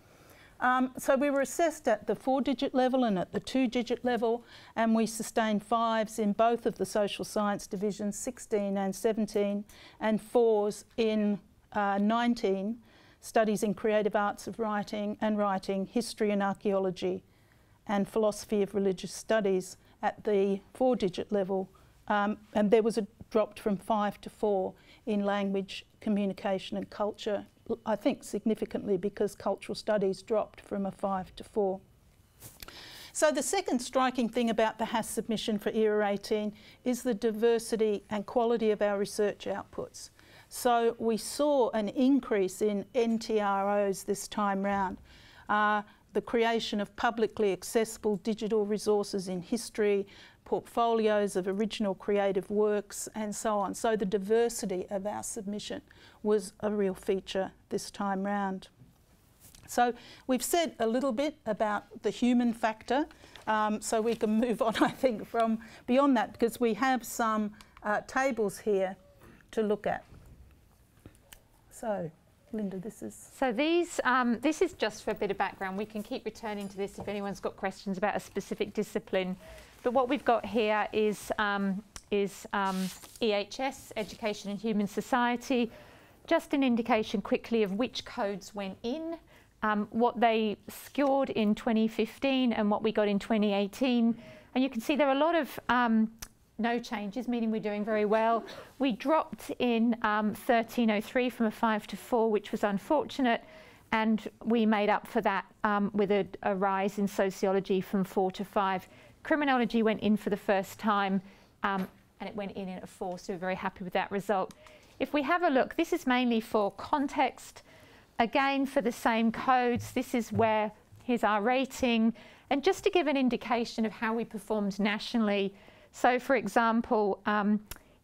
So we were assessed at the 4-digit level and at the 2-digit level, and we sustained 5s in both of the social science divisions, 16 and 17, and 4s in 19, studies in creative arts of writing and writing, history and archaeology, and philosophy of religious studies at the 4-digit level. And there was a drop from 5 to 4 in language, communication and culture, I think significantly because cultural studies dropped from a 5 to 4. So the second striking thing about the HASS submission for ERA 18 is the diversity and quality of our research outputs. So we saw an increase in NTROs this time round. the creation of publicly accessible digital resources in history, portfolios of original creative works and so on. So the diversity of our submission was a real feature this time round. So we've said a little bit about the human factor, so we can move on, I think, from beyond that, because we have some tables here to look at. So, Lynda, this is... So these, this is just for a bit of background. We can keep returning to this if anyone's got questions about a specific discipline. But what we've got here is EHS, Education and Human Society. Just an indication quickly of which codes went in, what they scored in 2015 and what we got in 2018. And you can see there are a lot of no changes, meaning we're doing very well. We dropped in 1303 from a 5 to 4, which was unfortunate, and we made up for that with a rise in sociology from 4 to 5. Criminology went in for the first time, and it went in at a 4, so we're very happy with that result. If we have a look, this is mainly for context. Again, for the same codes, this is where, here's our rating. And just to give an indication of how we performed nationally, so for example,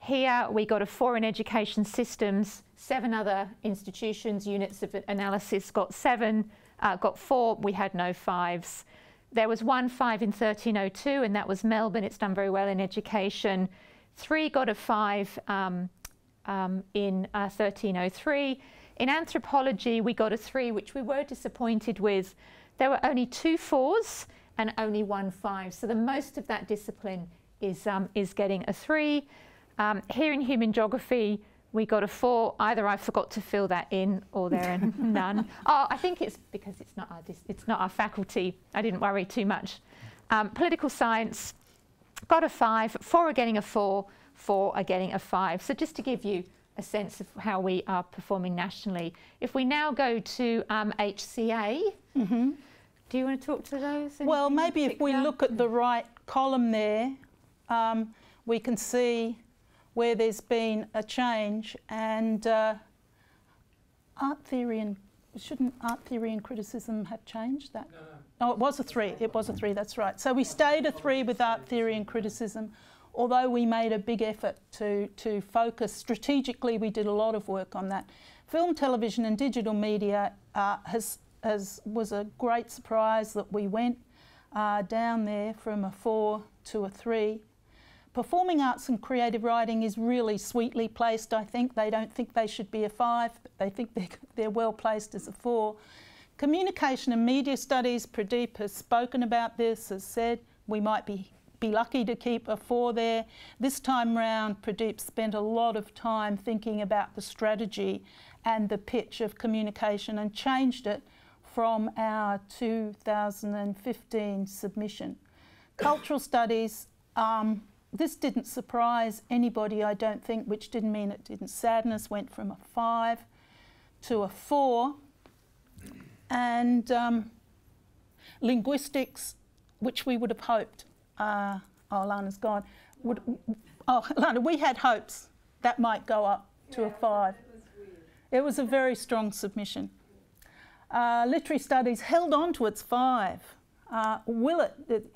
here we got a 4 in education systems, 7 other institutions, units of analysis got 4, we had no 5s. There was 1 5 in 1302, and that was Melbourne. It's done very well in education. 3 got a 5 in 1303. In anthropology, we got a 3, which we were disappointed with. There were only 2 4s and only 1 5. So the most of that discipline is getting a 3. Here in human geography, we got a 4. Either I forgot to fill that in, or there are none. Oh, I think it's because it's not our faculty. I didn't worry too much. Political science got a 5. 4 are getting a 4. 4 are getting a 5. So just to give you a sense of how we are performing nationally. If we now go to HCA, do you want to talk to those? Well, maybe if we look at the right column there, we can see where there's been a change, and shouldn't art theory and criticism have changed that? No. Oh, it was a 3. It was a 3, that's right. So we stayed a 3 with art theory and criticism, although we made a big effort to focus. Strategically, we did a lot of work on that. Film, television and digital media was a great surprise that we went down there from a 4 to a 3. Performing arts and creative writing is really sweetly placed, I think. They don't think they should be a 5, but they think they're well placed as a 4. Communication and media studies, Pradeep has spoken about this, has said we might be lucky to keep a 4 there. This time round, Pradeep spent a lot of time thinking about the strategy and the pitch of communication and changed it from our 2015 submission. Cultural studies, this didn't surprise anybody, I don't think, which didn't mean it didn't. Sadness went from a 5 to a 4. And linguistics, which we would have hoped, Lana's gone. Lana, we had hopes that might go up to a 5. It was a very strong submission. Literary studies held on to its 5.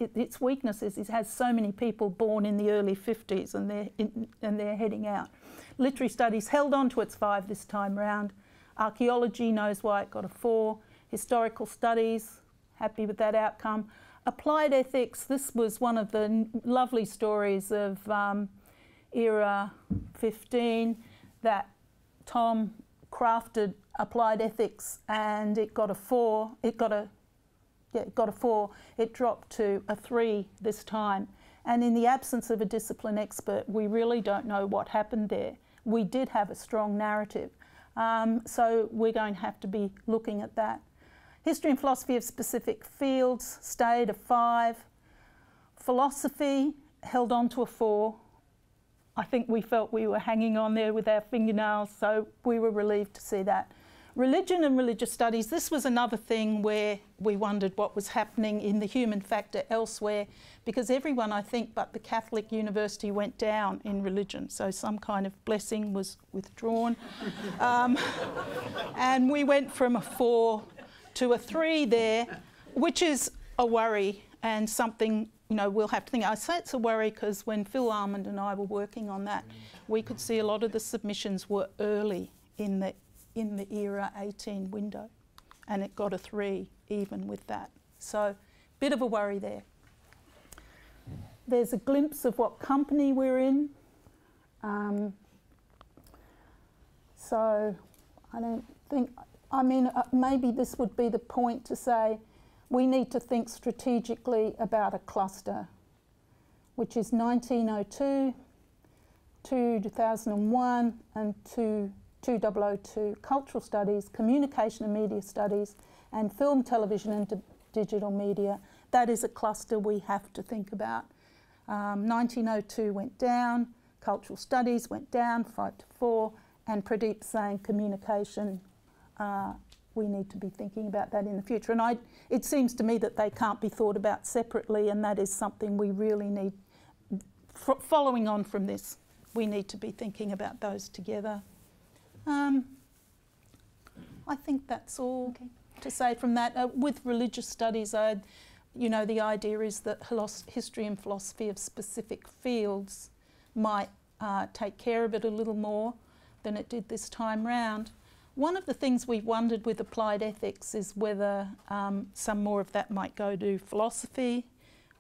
Its weakness is it has so many people born in the early 50s and they're heading out. Literary studies held on to its 5 this time round. Archaeology knows why it got a 4. Historical studies, happy with that outcome. Applied ethics, this was one of the lovely stories of Era 15 that Tom crafted applied ethics, and it got a 4. It got a 4. It dropped to a 3 this time. And in the absence of a discipline expert, we really don't know what happened there. We did have a strong narrative. So we're going to have to be looking at that. History and philosophy of specific fields stayed a 5. Philosophy held on to a 4. I think we felt we were hanging on there with our fingernails, so we were relieved to see that. Religion and religious studies, this was another thing where we wondered what was happening in the human factor elsewhere, because everyone, I think, but the Catholic University went down in religion, so some kind of blessing was withdrawn. And we went from a 4 to a 3 there. which is a worry and something, you know, we'll have to think. I say it's a worry because when Phil Almond and I were working on that, we could see a lot of the submissions were early in the era 18 window, and it got a 3 even with that. So, bit of a worry there. There's a glimpse of what company we're in. So, I don't think, I mean, maybe this would be the point to say we need to think strategically about a cluster, which is 1902, 2001 and 2002, cultural studies, communication and media studies, and film, television and digital media. That is a cluster we have to think about. 1902 went down, cultural studies went down 5 to 4, and Pradeep saying communication, we need to be thinking about that in the future. And it seems to me that they can't be thought about separately, and that is something we really need, following on from this, we need to be thinking about those together. I think that's all to say from that. With religious studies, you know, the idea is that history and philosophy of specific fields might take care of it a little more than it did this time round. One of the things we've wondered with applied ethics is whether some more of that might go to philosophy,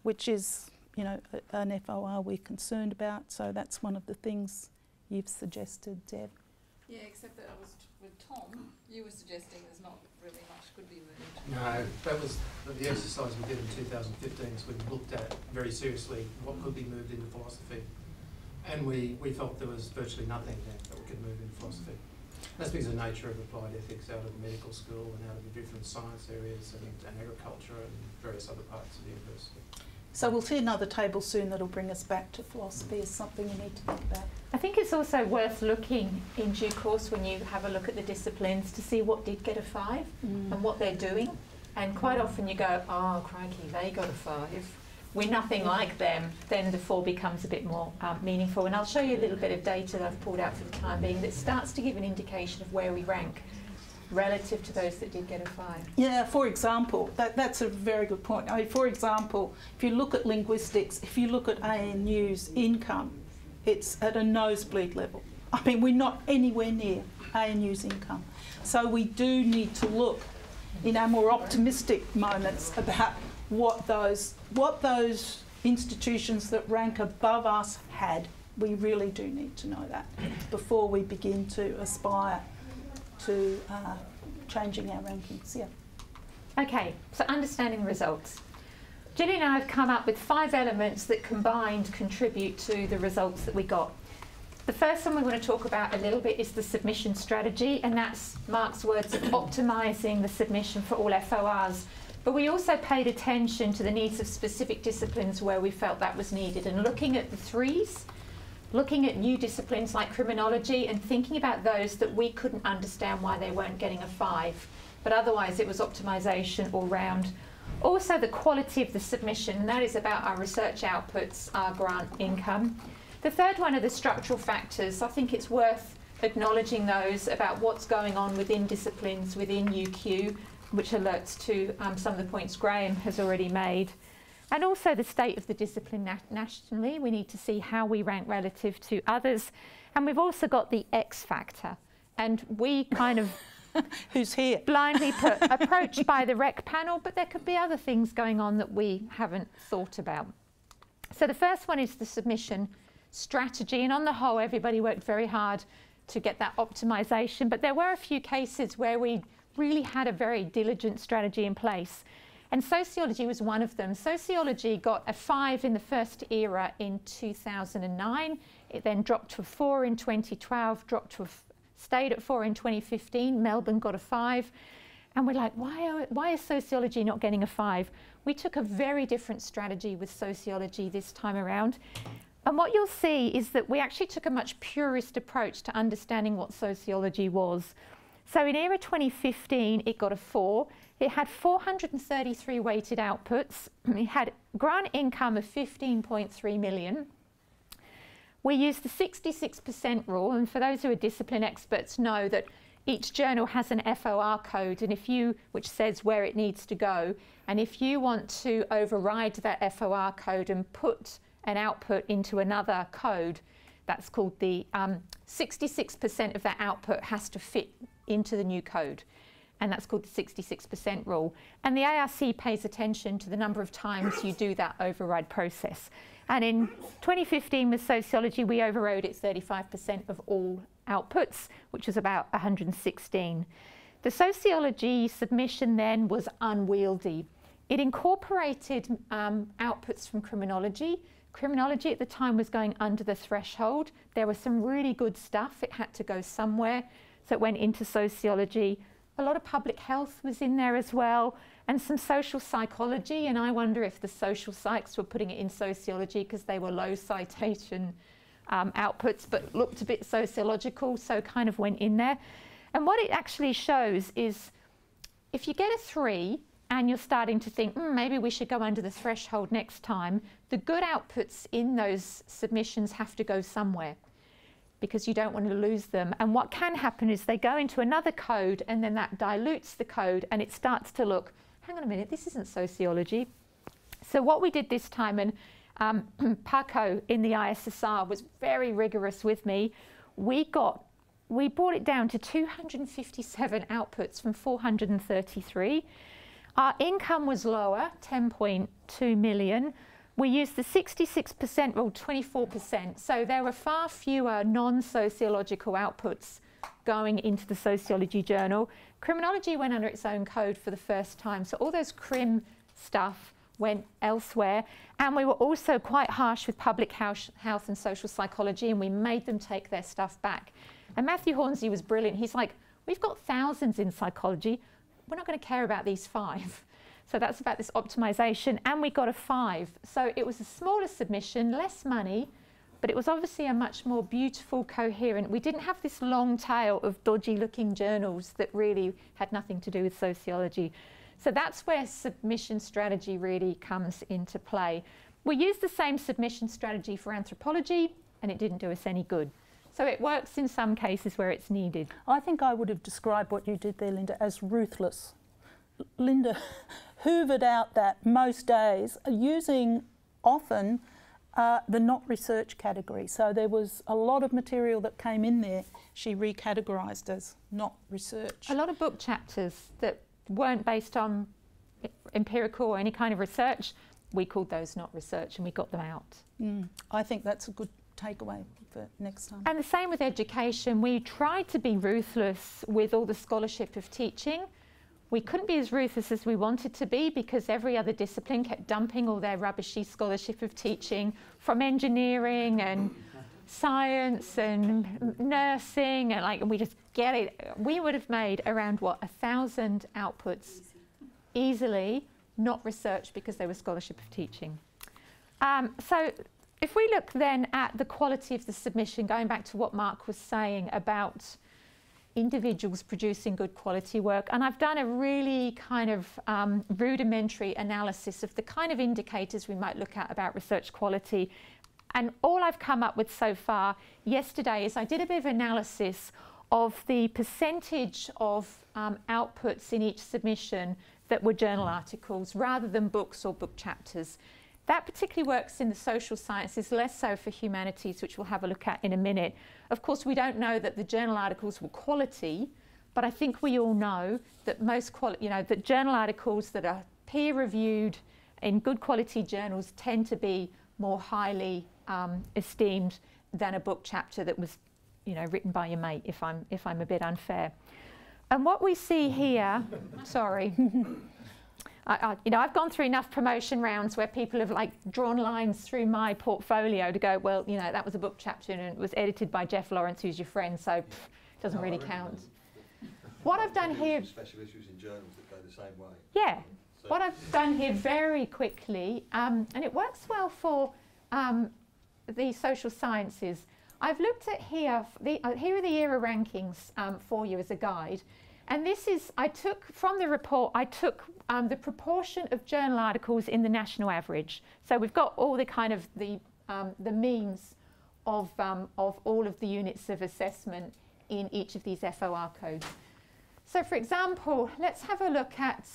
which is, you know, an FOR we're concerned about. So that's one of the things you've suggested, Deb. Yeah, except that I was with Tom, you were suggesting there's not really much could be moved. No, that was the exercise we did in 2015, is we looked at very seriously what could be moved into philosophy. And we felt there was virtually nothing there that we could move into philosophy. That's because of the nature of applied ethics out of medical school and out of the different science areas and agriculture and various other parts of the university. So we'll see another table soon that'll bring us back to philosophy as something we need to think about. I think it's also worth looking in due course when you have a look at the disciplines to see what did get a 5 and what they're doing. And quite often you go, oh crikey, they got a 5. We're nothing like them, then the 4 becomes a bit more meaningful. And I'll show you a little bit of data that I've pulled out for the time being that starts to give an indication of where we rank relative to those that did get a 5. Yeah, for example, that's a very good point. I mean, for example, if you look at linguistics, if you look at ANU's income, it's at a nosebleed level. I mean, we're not anywhere near ANU's income. So we do need to look in our more optimistic moments about what those institutions that rank above us had. We really do need to know that before we begin to aspire to changing our rankings. Yeah. Okay, so understanding the results. Gillian and I have come up with 5 elements that combined contribute to the results that we got. The first one we want to talk about a little bit is the submission strategy, and that's Mark's words of optimising the submission for all FORs. But we also paid attention to the needs of specific disciplines where we felt that was needed, and looking at the 3s, looking at new disciplines like criminology and thinking about those that we couldn't understand why they weren't getting a 5, but otherwise it was optimisation all round. Also the quality of the submission, and that is about our research outputs, our grant income. The third one are the structural factors. I think it's worth acknowledging those about what's going on within disciplines, within UQ, which alerts to some of the points Graham has already made. And also the state of the discipline nationally. We need to see how we rank relative to others. And we've also got the X factor. And we kind of who's here blindly approached by the rec panel, but there could be other things going on that we haven't thought about. So the first one is the submission strategy. And on the whole, everybody worked very hard to get that optimisation. But there were a few cases where we really had a very diligent strategy in place. And sociology was one of them. Sociology got a 5 in the first era in 2009. It then dropped to a 4 in 2012, stayed at 4 in 2015. Melbourne got a 5. And we're like, why is sociology not getting a 5? We took a very different strategy with sociology this time around. And what you'll see is that we actually took a much purist approach to understanding what sociology was. So in era 2015, it got a 4. It had 433 weighted outputs. It had grant income of 15.3 million. We used the 66% rule, and for those who are discipline experts know that each journal has an FOR code, and which says where it needs to go. And if you want to override that FOR code and put an output into another code, that's called the 66% of that output has to fit into the new code. And that's called the 66% rule. And the ARC pays attention to the number of times you do that override process. And in 2015 with sociology, we overrode it 35% of all outputs, which was about 116. The sociology submission then was unwieldy. It incorporated outputs from criminology. Criminology at the time was going under the threshold. There was some really good stuff. It had to go somewhere, so it went into sociology. A lot of public health was in there as well, and some social psychology, and I wonder if the social psychs were putting it in sociology because they were low citation outputs, but looked a bit sociological, so kind of went in there. And what it actually shows is if you get a 3 and you're starting to think, maybe we should go under the threshold next time, the good outputs in those submissions have to go somewhere, because you don't want to lose them. And what can happen is they go into another code, and then that dilutes the code, and it starts to look, hang on a minute, this isn't sociology. So what we did this time, and Paco in the ISSR was very rigorous with me, we brought it down to 257 outputs from 433. Our income was lower, 10.2 million. We used the 66% rule, 24%. So there were far fewer non-sociological outputs going into the sociology journal. Criminology went under its own code for the first time. So all those crim stuff went elsewhere. And we were also quite harsh with public health and social psychology, and we made them take their stuff back. And Matthew Hornsey was brilliant. He's like, we've got thousands in psychology. We're not going to care about these 5. So that's about this optimization, and we got a 5. So it was a smaller submission, less money, but it was obviously a much more beautiful, coherent. We didn't have this long tail of dodgy looking journals that really had nothing to do with sociology. So that's where submission strategy really comes into play. We used the same submission strategy for anthropology, and it didn't do us any good. So it works in some cases where it's needed. I think I would have described what you did there, Lynda, as ruthless. Lynda hoovered out that most days using often the not research category. So there was a lot of material that came in there she recategorised as not research. A lot of book chapters that weren't based on empirical or any kind of research, we called those not research, and we got them out. I think that's a good takeaway for next time. And the same with education. We tried to be ruthless with all the scholarship of teaching. We couldn't be as ruthless as we wanted to be because every other discipline kept dumping all their rubbishy scholarship of teaching from engineering and science and nursing, and we just get it. We would have made around, 1,000 outputs easily, not research, because they were scholarship of teaching. So if we look then at the quality of the submission, going back to what Mark was saying about individuals producing good quality work, and I've done a really kind of rudimentary analysis of the kind of indicators we might look at about research quality. And all I've come up with so far yesterday is I did a bit of analysis of the percentage of outputs in each submission that were journal articles rather than books or book chapters. That particularly works in the social sciences, less so for humanities, which we'll have a look at in a minute. Of course, we don't know that the journal articles were quality, but I think we all know that that journal articles that are peer-reviewed in good quality journals tend to be more highly esteemed than a book chapter that was, written by your mate, if I'm a bit unfair. And what we see here, sorry. I've gone through enough promotion rounds where people have drawn lines through my portfolio to go, well, that was a book chapter and it was edited by Jeff Lawrence, who's your friend, so it doesn't really count. What I've done here... Special issues in journals that go the same way. Yeah. So what I've done here very quickly, and it works well for the social sciences. I've looked at here are the ERA rankings for you as a guide. And this is, I took from the report, the proportion of journal articles in the national average. So we've got all the kind of the means of all of the units of assessment in each of these FOR codes. So for example, let's have a look at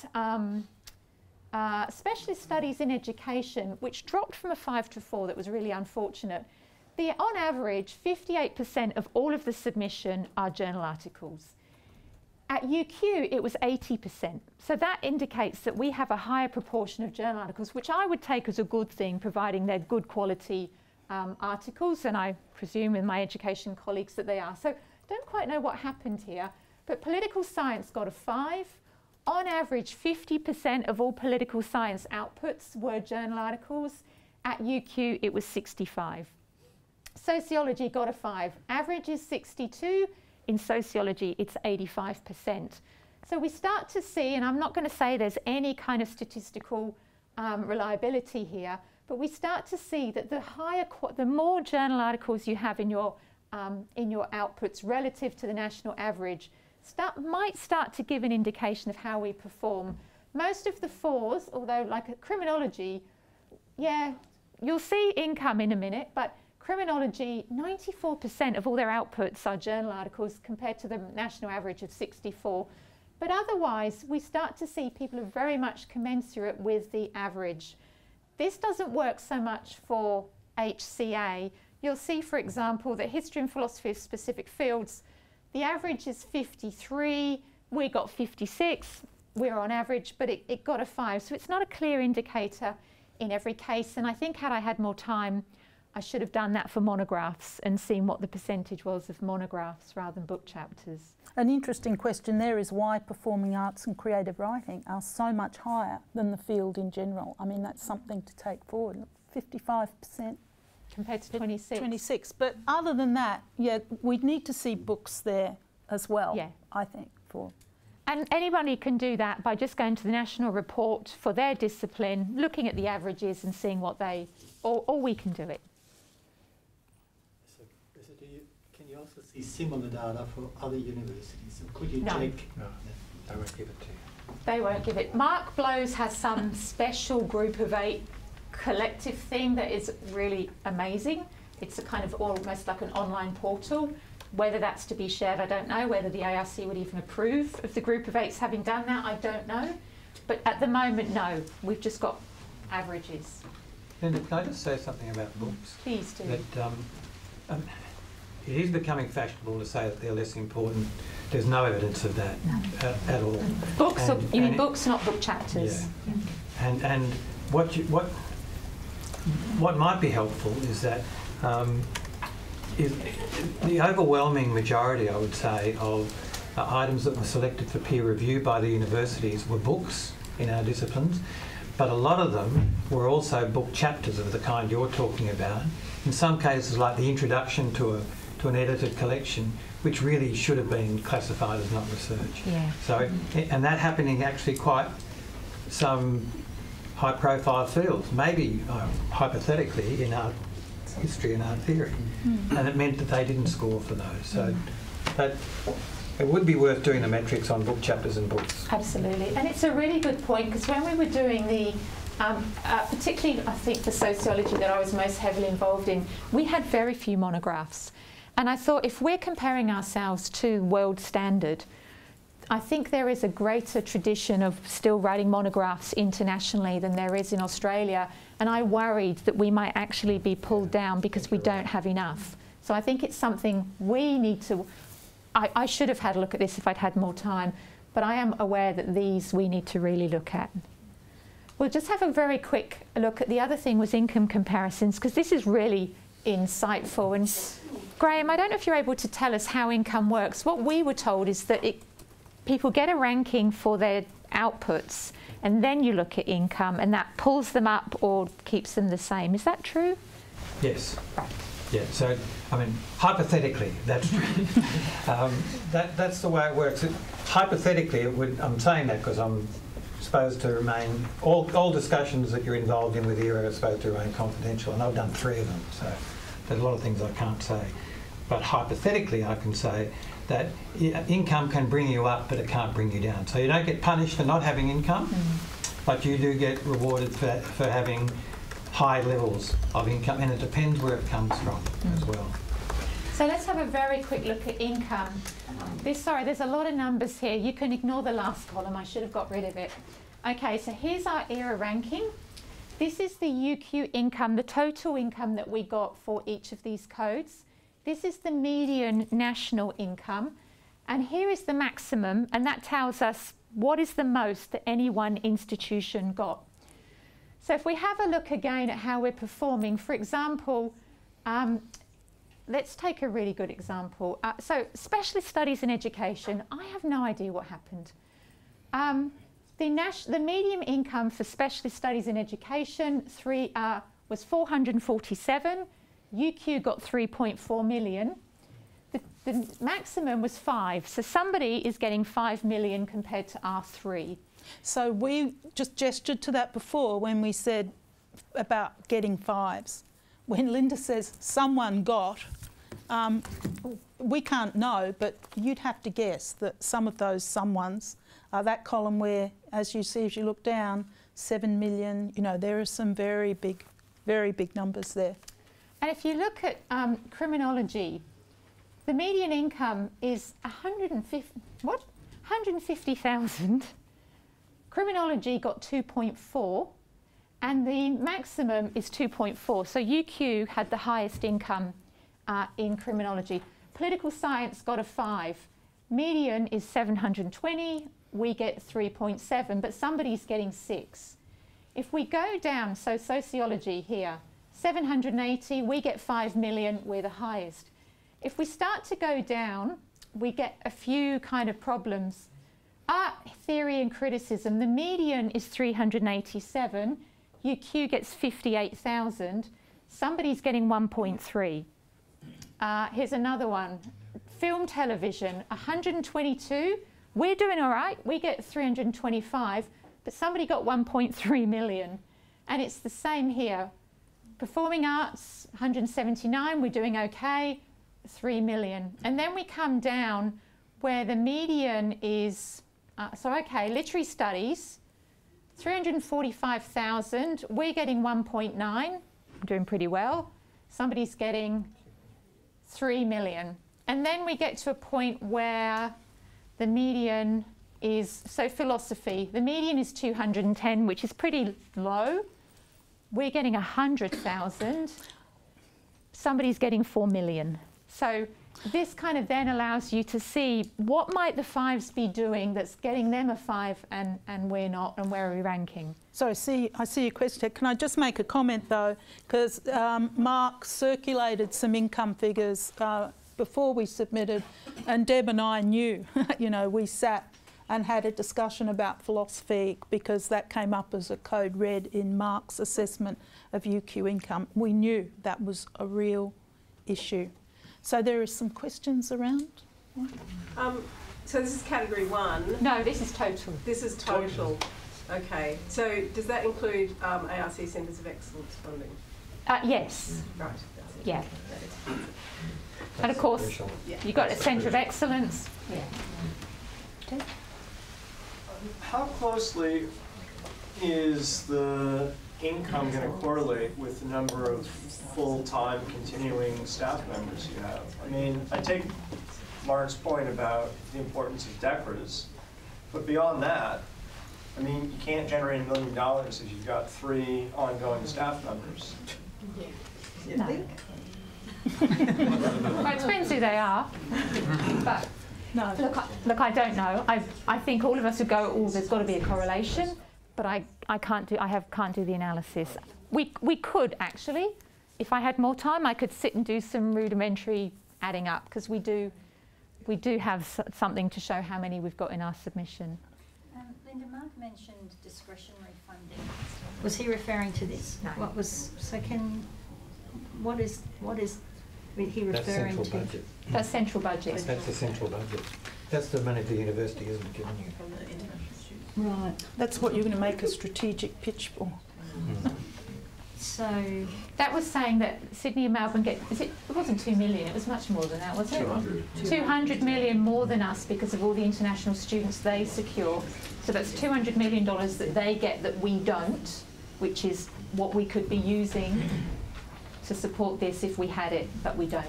specialist studies in education, which dropped from a 5 to 4. That was really unfortunate. On average, 58% of all of the submission are journal articles. At UQ, it was 80%. So that indicates that we have a higher proportion of journal articles, which I would take as a good thing, providing they're good quality articles, and I presume with my education colleagues that they are. So don't quite know what happened here, but political science got a 5. On average, 50% of all political science outputs were journal articles. At UQ, it was 65. Sociology got a 5. Average is 62. In sociology, it's 85%. So we start to see, and I'm not going to say there's any kind of statistical reliability here, but we start to see that the more journal articles you have in your outputs relative to the national average, might start to give an indication of how we perform. Most of the 4s, although like at criminology, yeah, you'll see income in a minute, but criminology, 94% of all their outputs are journal articles compared to the national average of 64. But otherwise, we start to see people are very much commensurate with the average. This doesn't work so much for HCA. You'll see, for example, that history and philosophy of specific fields, the average is 53, we got 56, we're on average, but it got a 5. So it's not a clear indicator in every case. And I think had I had more time, I should have done that for monographs and seen what the percentage was of monographs rather than book chapters. An interesting question there is why performing arts and creative writing are so much higher than the field in general. I mean, that's something to take forward. 55%. Compared to 26. 26. But other than that, yeah, we'd need to see books there as well, yeah. I think. And anybody can do that by just going to the national report for their discipline, looking at the averages and seeing what or we can do it. Can you also see similar data for other universities? So could you check? No, they won't give it to you. They won't give it. Mark Blows has some special group of 8 collective thing that is really amazing. It's a kind of almost like an online portal. Whether that's to be shared, I don't know. Whether the ARC would even approve of the group of 8s having done that, I don't know. But at the moment, no. We've just got averages. Lynda, can I just say something about books? Please do. That, it is becoming fashionable to say that they're less important. There's no evidence of that at all. Books, you mean books, not book chapters. Yeah. And what might be helpful is that the overwhelming majority, I would say, of items that were selected for peer review by the universities were books in our disciplines, but a lot of them were also book chapters of the kind you're talking about. In some cases, like the introduction to an edited collection, which really should have been classified as not research. Yeah. So, and that happening actually quite some high-profile fields, maybe hypothetically in art history and art theory, and it meant that they didn't score for those. So it would be worth doing the metrics on book chapters and books. Absolutely, and it's a really good point, because when we were doing the, particularly I think the sociology that I was most heavily involved in, we had very few monographs. And I thought if we're comparing ourselves to world standard, I think there is a greater tradition of still writing monographs internationally than there is in Australia, and I worried that we might actually be pulled down because we don't have enough. So I think it's something we need to, I should have had a look at this if I'd had more time, but I am aware that these we need to really look at. We'll just have a very quick look at the other thing was income comparisons, because this is really insightful. And Graham, I don't know if you're able to tell us how income works. What we were told is that people get a ranking for their outputs, and then you look at income, and that pulls them up or keeps them the same. Is that true? Yes. Right. Yeah, so, I mean, hypothetically, that's true. That's the way it works. Hypothetically, it would, I'm saying that because I'm supposed to remain, all discussions that you're involved in with ERA are supposed to remain confidential, and I've done 3 of them, so there's a lot of things I can't say. But hypothetically, I can say that income can bring you up, but it can't bring you down. So you don't get punished for not having income, but you do get rewarded for having high levels of income, and it depends where it comes from as well. So let's have a very quick look at income. Sorry, there's a lot of numbers here. You can ignore the last column. I should have got rid of it. Okay, so here's our era ranking. This is the UQ income, the total income that we got for each of these codes. This is the median national income. And here is the maximum, and that tells us what is the most that any one institution got. So if we have a look again at how we're performing, for example, let's take a really good example. So specialist studies in education, I have no idea what happened. The median income for specialist studies in education was 447. UQ got 3.4 million. The maximum was 5, so somebody is getting 5 million compared to our 3. So we just gestured to that before when we said about getting 5s. When Lynda says someone got, we can't know, but you'd have to guess that some of those someones are that column where, as you see, as you look down, 7 million, you know, there are some very big numbers there. And if you look at criminology, the median income is 150,000. Criminology got 2.4, and the maximum is 2.4. So UQ had the highest income in criminology. Political science got a 5. Median is 720. We get 3.7, but somebody's getting 6. If we go down, so sociology here, 780, we get 5 million, we're the highest. If we start to go down, we get a few kind of problems. Art, theory and criticism, the median is 387, UQ gets 58,000, somebody's getting 1.3. Here's another one, film television, 122, we're doing all right, we get 325, but somebody got 1.3 million. And it's the same here. Performing arts, 179, we're doing okay, 3 million. And then we come down where the median is, literary studies, 345,000, we're getting 1.9, I'm doing pretty well. Somebody's getting 3 million. And then we get to a point where the median is, so philosophy, the median is 210, which is pretty low. We're getting 100,000. Somebody's getting 4 million. So this kind of then allows you to see what might the 5s be doing that's getting them a 5 and we're not, and where are we ranking? So I see your question. Can I just make a comment though? Because Mark circulated some income figures before we submitted, and Deb and I knew, you know, we sat and had a discussion about philosophy because that came up as a code red in Mark's assessment of UQ income. We knew that was a real issue. So there are some questions around. So this is category 1. No, this is total. This is total. Okay. So does that include ARC Centres of Excellence funding? Yes. Right. Yeah. And of course, you've got a Centre of Excellence. Yeah. Okay. How closely is the income going to correlate with the number of full-time continuing staff members you have? I mean, I take Mark's point about the importance of DECRAs, but beyond that, I mean, you can't generate $1 million if you've got 3 ongoing staff members. You think? Well, it depends who they are. But no, look, I don't know. I think all of us would go, oh, there's got to be a correlation, but I can't do the analysis. We could actually, if I had more time, I could sit and do some rudimentary adding up, because we do have something to show how many we've got in our submission. Lynda, Mark mentioned discretionary funding. Was he referring to this? No. What is he referring to? Budget. That's central budget. That's the central budget. That's the money the university isn't giving you. Right. That's what you're going to make a strategic pitch for. So that was saying that Sydney and Melbourne get, it wasn't 2 million, it was much more than that, was it? 200 million more than us because of all the international students they secure. So that's $200 million that they get that we don't, which is what we could be using to support this if we had it, but we don't.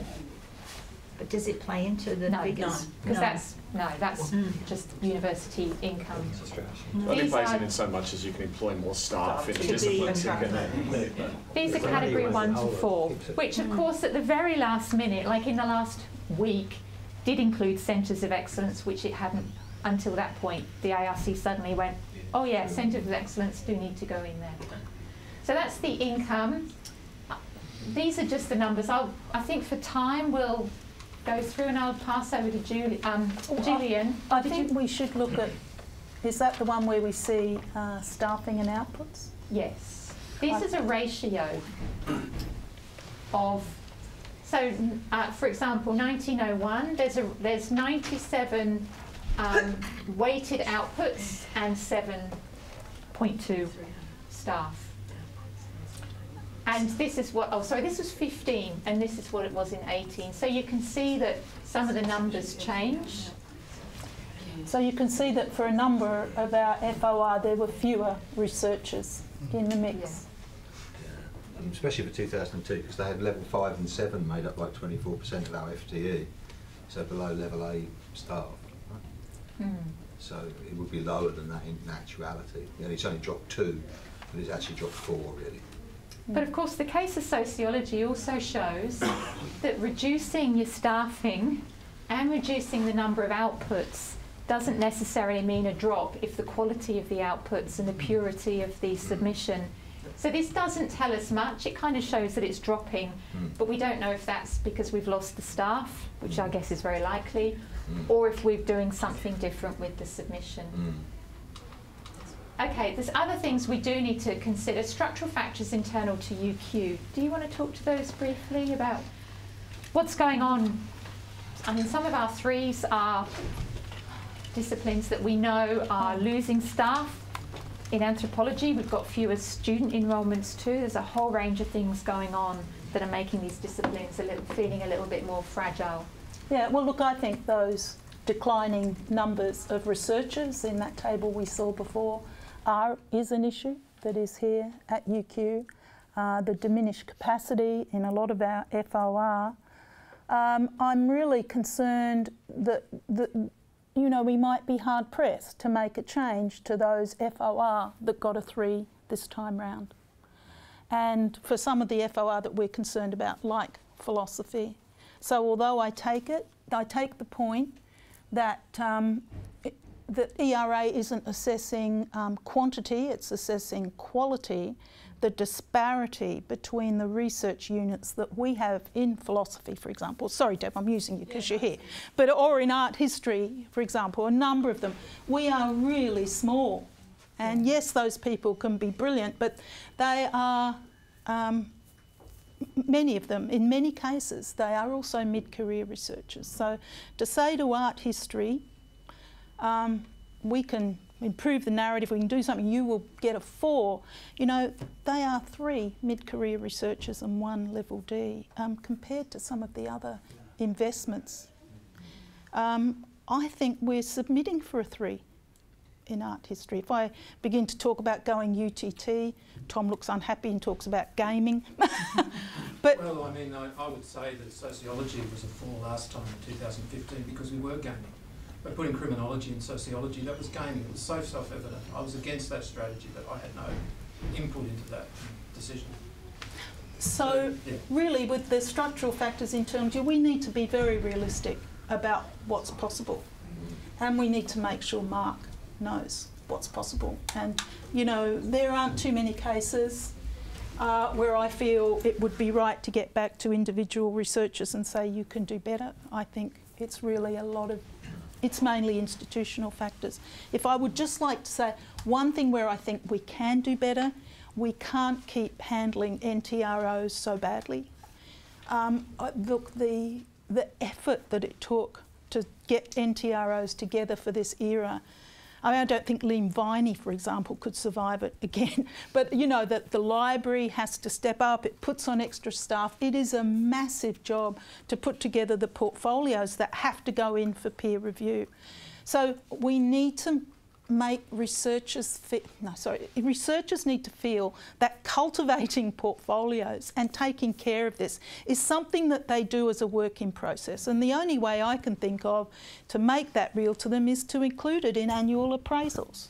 But does it play into the figures? Because that's just university income. It only plays in so much as you can employ more staff in disciplines. These are category 1 to 4, which of course at the very last minute, like in the last week, did include centres of excellence, which it hadn't until that point. The ARC suddenly went, oh yeah, centres of excellence do need to go in there. So that's the income. These are just the numbers. I think for time we'll go through and I'll pass over to Gillian. I think we should look at, is that the one where we see staffing and outputs? Yes. This is a ratio of, so for example, 1901, there's 97 weighted outputs and 7.2 staff. And this is what, oh sorry, this was 15 and this is what it was in 18. So you can see that some of the numbers change. So you can see that for a number of our FOR there were fewer researchers in the mix. Yeah. Especially for 2002, because they had level 5 and 7 made up like 24% of our FTE, so below level A staff. Right? So it would be lower than that in actuality. And it's only dropped 2, but it's actually dropped 4 really. But of course the case of sociology also shows that reducing your staffing and reducing the number of outputs doesn't necessarily mean a drop if the quality of the outputs and the purity of the submission. So this doesn't tell us much. It kind of shows that it's dropping, but we don't know if that's because we've lost the staff, which I guess is very likely, or if we're doing something different with the submission. Okay, there's other things we do need to consider. Structural factors internal to UQ. Do you want to talk to those briefly about what's going on? I mean, some of our 3s are disciplines that we know are losing staff. In anthropology, we've got fewer student enrolments too. There's a whole range of things going on that are making these disciplines feeling a little bit more fragile. Yeah, well look, I think those declining numbers of researchers in that table we saw before is an issue that is here at UQ. The diminished capacity in a lot of our FOR. I'm really concerned that you know, we might be hard pressed to make a change to those FOR that got a 3 this time round. And for some of the FOR that we're concerned about, like philosophy. So although I take the point that that ERA isn't assessing quantity, it's assessing quality. The disparity between the research units that we have in philosophy, for example, sorry Deb, I'm using you because you're here, but or in art history, for example, a number of them, we are really small. And yes, those people can be brilliant, but they are, many of them, in many cases, they are also mid-career researchers. So to say to art history, we can improve the narrative, we can do something, you will get a 4. You know, they are 3 mid-career researchers and 1 level D compared to some of the other investments. I think we're submitting for a 3 in art history. If I begin to talk about going UTT, Tom looks unhappy and talks about gaming. But well, I mean, I would say that sociology was a 4 last time in 2015 because we were gaming. By putting criminology and sociology, that was gaming. It was so self-evident. I was against that strategy, but I had no input into that decision. So really, with the structural factors in terms, we need to be very realistic about what's possible. And we need to make sure Mark knows what's possible. And, you know, there aren't too many cases where I feel it would be right to get back to individual researchers and say you can do better. I think it's really a lot of, it's mainly institutional factors. If I would just like to say one thing where I think we can do better, we can't keep handling NTROs so badly. Look, the effort that it took to get NTROs together for this era, I mean, I don't think Liam Viney, for example, could survive it again. But, you know, that the library has to step up, it puts on extra staff. It is a massive job to put together the portfolios that have to go in for peer review. So we need to make researchers researchers need to feel that cultivating portfolios and taking care of this is something that they do as a work in process. And the only way I can think of to make that real to them is to include it in annual appraisals.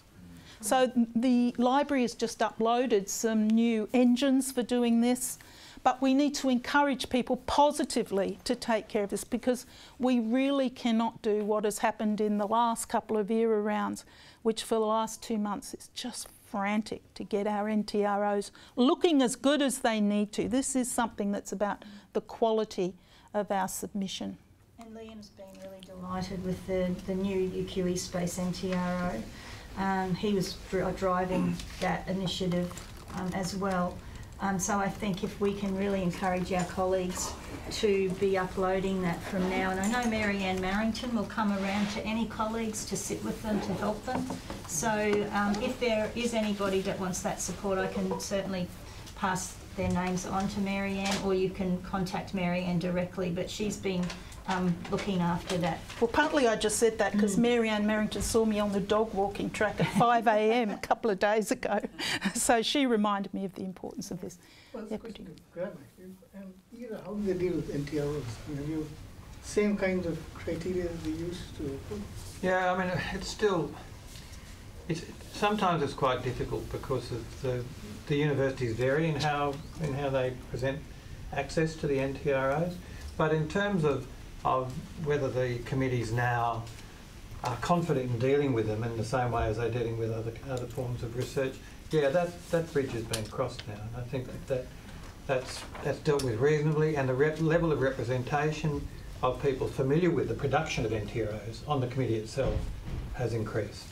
So the library has just uploaded some new engines for doing this, but we need to encourage people positively to take care of this, because we really cannot do what has happened in the last couple of ERA rounds, which for the last 2 months is just frantic to get our NTROs looking as good as they need to. This is something that's about the quality of our submission. And Liam's been really delighted with the new UQE Space NTRO. He was driving that initiative as well. So I think if we can really encourage our colleagues to be uploading that from now, and I know Mary Ann Marrington will come around to any colleagues to sit with them, to help them. So if there is anybody that wants that support, I can certainly pass their names on to Mary Ann, or you can contact Mary Ann directly, but she's been looking after that. Well, partly I just said that because Mary Ann Marrington saw me on the dog walking track at 5 a.m. a couple of days ago. So she reminded me of the importance of this. Well, the question to Graham, actually, how do they deal with NTROs? I mean, same kinds of criteria they use to... Yeah, I mean, sometimes it's quite difficult because of the universities vary in how they present access to the NTROs. But in terms of whether the committees now are confident in dealing with them in the same way as they're dealing with other forms of research, yeah, that bridge has been crossed now. And I think that's dealt with reasonably, and the level of representation of people familiar with the production of NTROs on the committee itself has increased.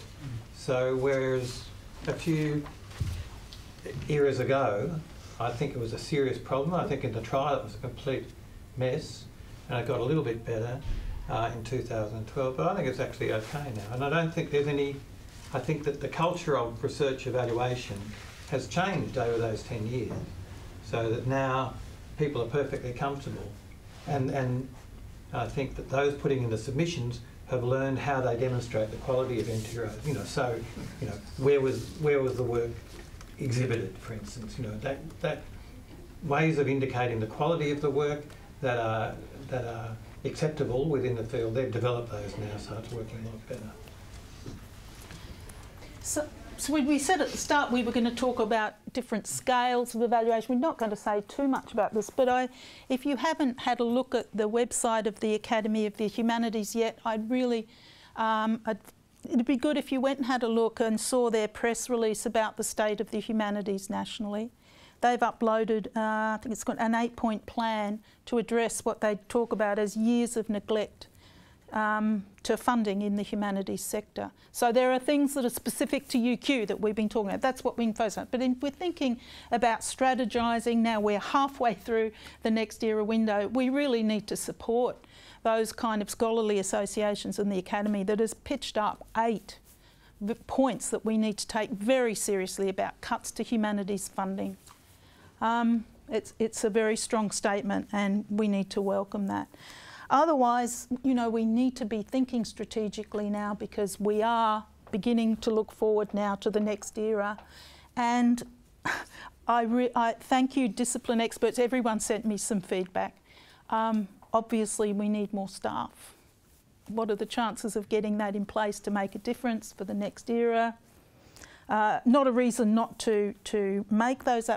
So whereas a few eras ago, I think it was a serious problem. I think in the trial it was a complete mess, and it got a little bit better in 2012, but I think it's actually okay now. And I don't think there's any... I think that the culture of research evaluation has changed over those 10 years, so that now people are perfectly comfortable. And I think that those putting in the submissions have learned how they demonstrate the quality of NTRO. So, where was the work exhibited, for instance? That ways of indicating the quality of the work that are acceptable within the field. They've developed those now, so it's working a lot better. So when we said at the start we were going to talk about different scales of evaluation, we're not going to say too much about this, but if you haven't had a look at the website of the Academy of the Humanities yet, I'd really, it'd be good if you went and had a look and saw their press release about the state of the humanities nationally. They've uploaded, I think it's got an 8-point plan to address what they talk about as years of neglect to funding in the humanities sector. So there are things that are specific to UQ that we've been talking about. That's what we can focus on. But we're thinking about strategising. Now we're halfway through the next era window. We really need to support those kind of scholarly associations in the Academy that has pitched up 8 points that we need to take very seriously about cuts to humanities funding. It's a very strong statement, and we need to welcome that. Otherwise, we need to be thinking strategically now, because we are beginning to look forward now to the next era. And I thank you, discipline experts. Everyone sent me some feedback. Obviously, we need more staff. What are the chances of getting that in place to make a difference for the next era? Not a reason not to make those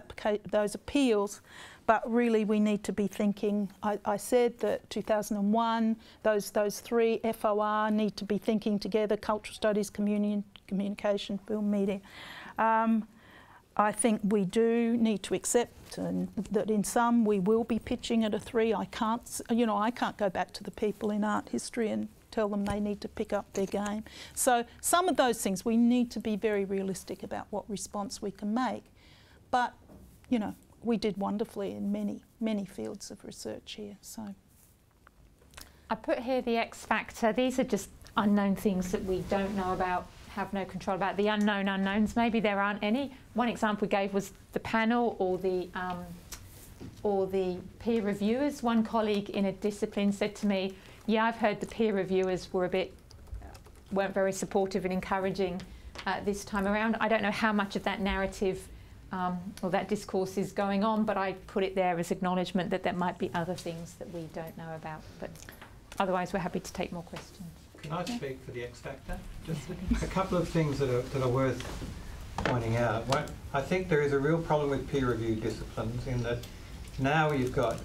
appeals, but really we need to be thinking. I said that 2001, those 3 FOR need to be thinking together: cultural studies, communication, film, media. I think we do need to accept that in some we will be pitching at a 3. I can't go back to the people in art history and tell them they need to pick up their game. So some of those things, we need to be very realistic about what response we can make. But, we did wonderfully in many fields of research here. So I put here the X factor. These are just unknown things that we don't know about, have no control about. The unknown unknowns, maybe there aren't any. One example we gave was the panel or the peer reviewers. One colleague in a discipline said to me, yeah, I've heard the peer reviewers weren't very supportive and encouraging this time around. I don't know how much of that narrative or that discourse is going on, but I put it there as acknowledgement that there might be other things that we don't know about. But otherwise, we're happy to take more questions. Can I speak for the X Factor? Just a couple of things that are worth pointing out. I think there is a real problem with peer review disciplines in that now you've got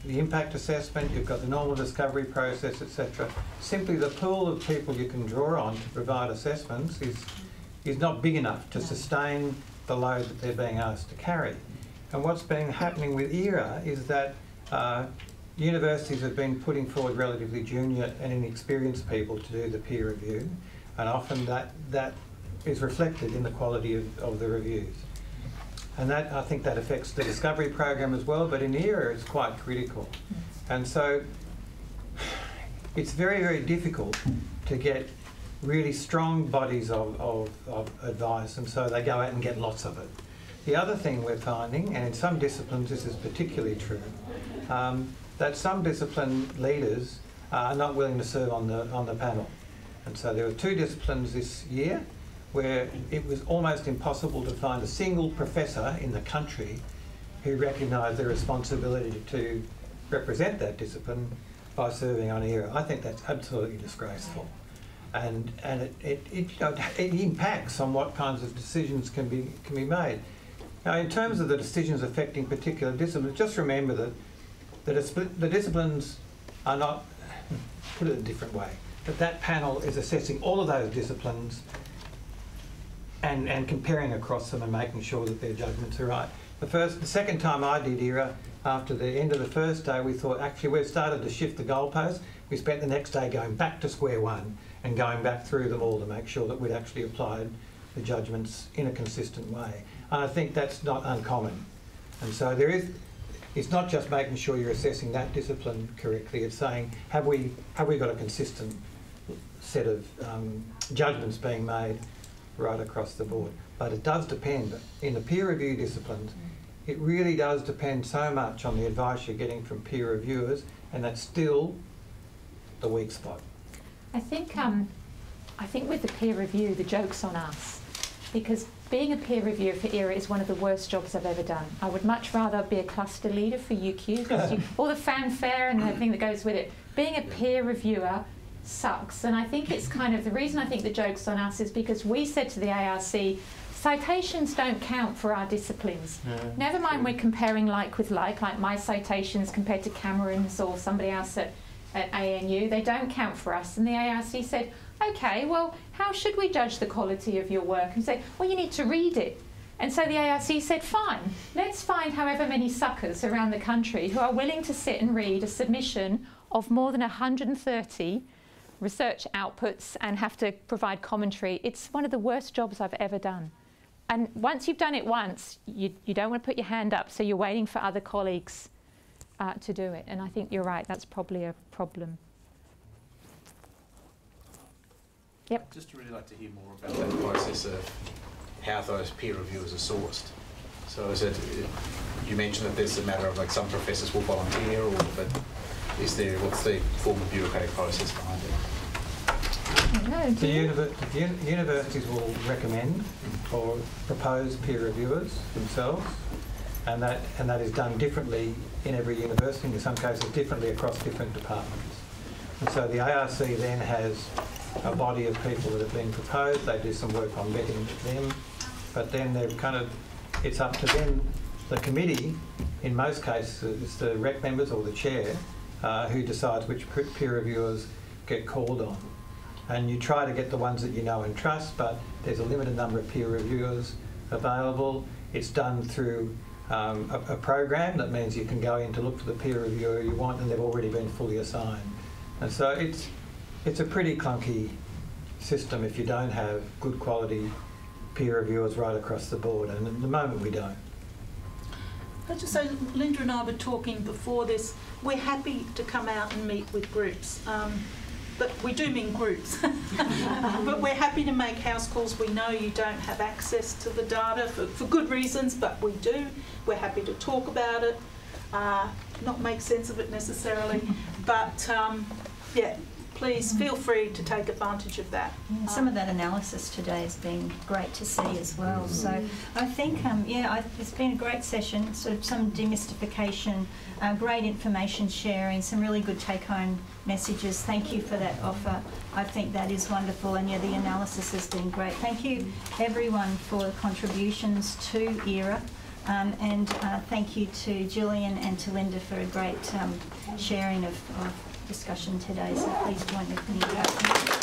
the impact assessment, you've got the normal discovery process, etc. Simply the pool of people you can draw on to provide assessments is not big enough to sustain the load that they're being asked to carry. And what's been happening with ERA is that universities have been putting forward relatively junior and inexperienced people to do the peer review, and often that is reflected in the quality of the reviews. And that, I think that affects the discovery program as well, but in ERA it's quite critical. And so it's very, very difficult to get really strong bodies of advice, and so they go out and get lots of it. The other thing we're finding, and in some disciplines this is particularly true, that some discipline leaders are not willing to serve on the panel. And so there were 2 disciplines this year where it was almost impossible to find a single professor in the country who recognised their responsibility to represent that discipline by serving on ERA. I think that's absolutely disgraceful. And it impacts on what kinds of decisions can be made. Now, in terms of the decisions affecting particular disciplines, just remember that the disciplines are not, put it a different way, that panel is assessing all of those disciplines and comparing across them and making sure that their judgments are right. The second time I did ERA, after the end of the first day, we thought, actually, we've started to shift the goalposts. We spent the next day going back to square one and going back through them all to make sure that we'd actually applied the judgments in a consistent way. And I think that's not uncommon. And so it's not just making sure you're assessing that discipline correctly, it's saying, have we got a consistent set of judgments being made right across the board. But it does depend. In the peer review disciplines, it really does depend so much on the advice you're getting from peer reviewers, and that's still the weak spot. I think with the peer review, the joke's on us, because being a peer reviewer for ERA is one of the worst jobs I've ever done. I would much rather be a cluster leader for UQ, because all the fanfare and everything that goes with it. Being a peer reviewer sucks, and I think it's kind of the reason I think the joke's on us is because we said to the ARC, citations don't count for our disciplines. No, never mind we're comparing like with like my citations compared to Cameron's or somebody else at ANU, they don't count for us. And the ARC said, okay, well, how should we judge the quality of your work? And say, well, you need to read it. And so the ARC said, fine, let's find however many suckers around the country who are willing to sit and read a submission of more than 130 research outputs and have to provide commentary. It's one of the worst jobs I've ever done. And once you've done it once, you don't want to put your hand up, so you're waiting for other colleagues to do it. And I think you're right, that's probably a problem. Yep. I'd just really like to hear more about that process of how those peer reviewers are sourced. So is it, you mentioned that there's a matter of like some professors will volunteer, but what's the formal bureaucratic process behind it? The universities will recommend or propose peer reviewers themselves, and that is done differently in every university, in some cases differently across different departments. And so the ARC then has a body of people that have been proposed, they do some work on vetting them, but then it's up to them, the committee, in most cases it's the rec members or the chair, who decides which peer reviewers get called on. And you try to get the ones that you know and trust, but there's a limited number of peer reviewers available. It's done through a program that means you can go in to look for the peer reviewer you want, and they've already been fully assigned. And so it's a pretty clunky system if you don't have good quality peer reviewers right across the board, and at the moment we don't. I'll just say, Lynda and I were talking before this, we're happy to come out and meet with groups. But we do mean groups. But we're happy to make house calls. We know you don't have access to the data for good reasons, but we do. We're happy to talk about it, not make sense of it necessarily. But yeah, please feel free to take advantage of that. Some of that analysis today has been great to see as well. So I think, it's been a great session, sort of some demystification, great information sharing, some really good take-home messages. Thank you for that offer. I think that is wonderful, and the analysis has been great. Thank you everyone for the contributions to ERA. And thank you to Gillian and to Lynda for a great sharing of discussion today. So please join with me.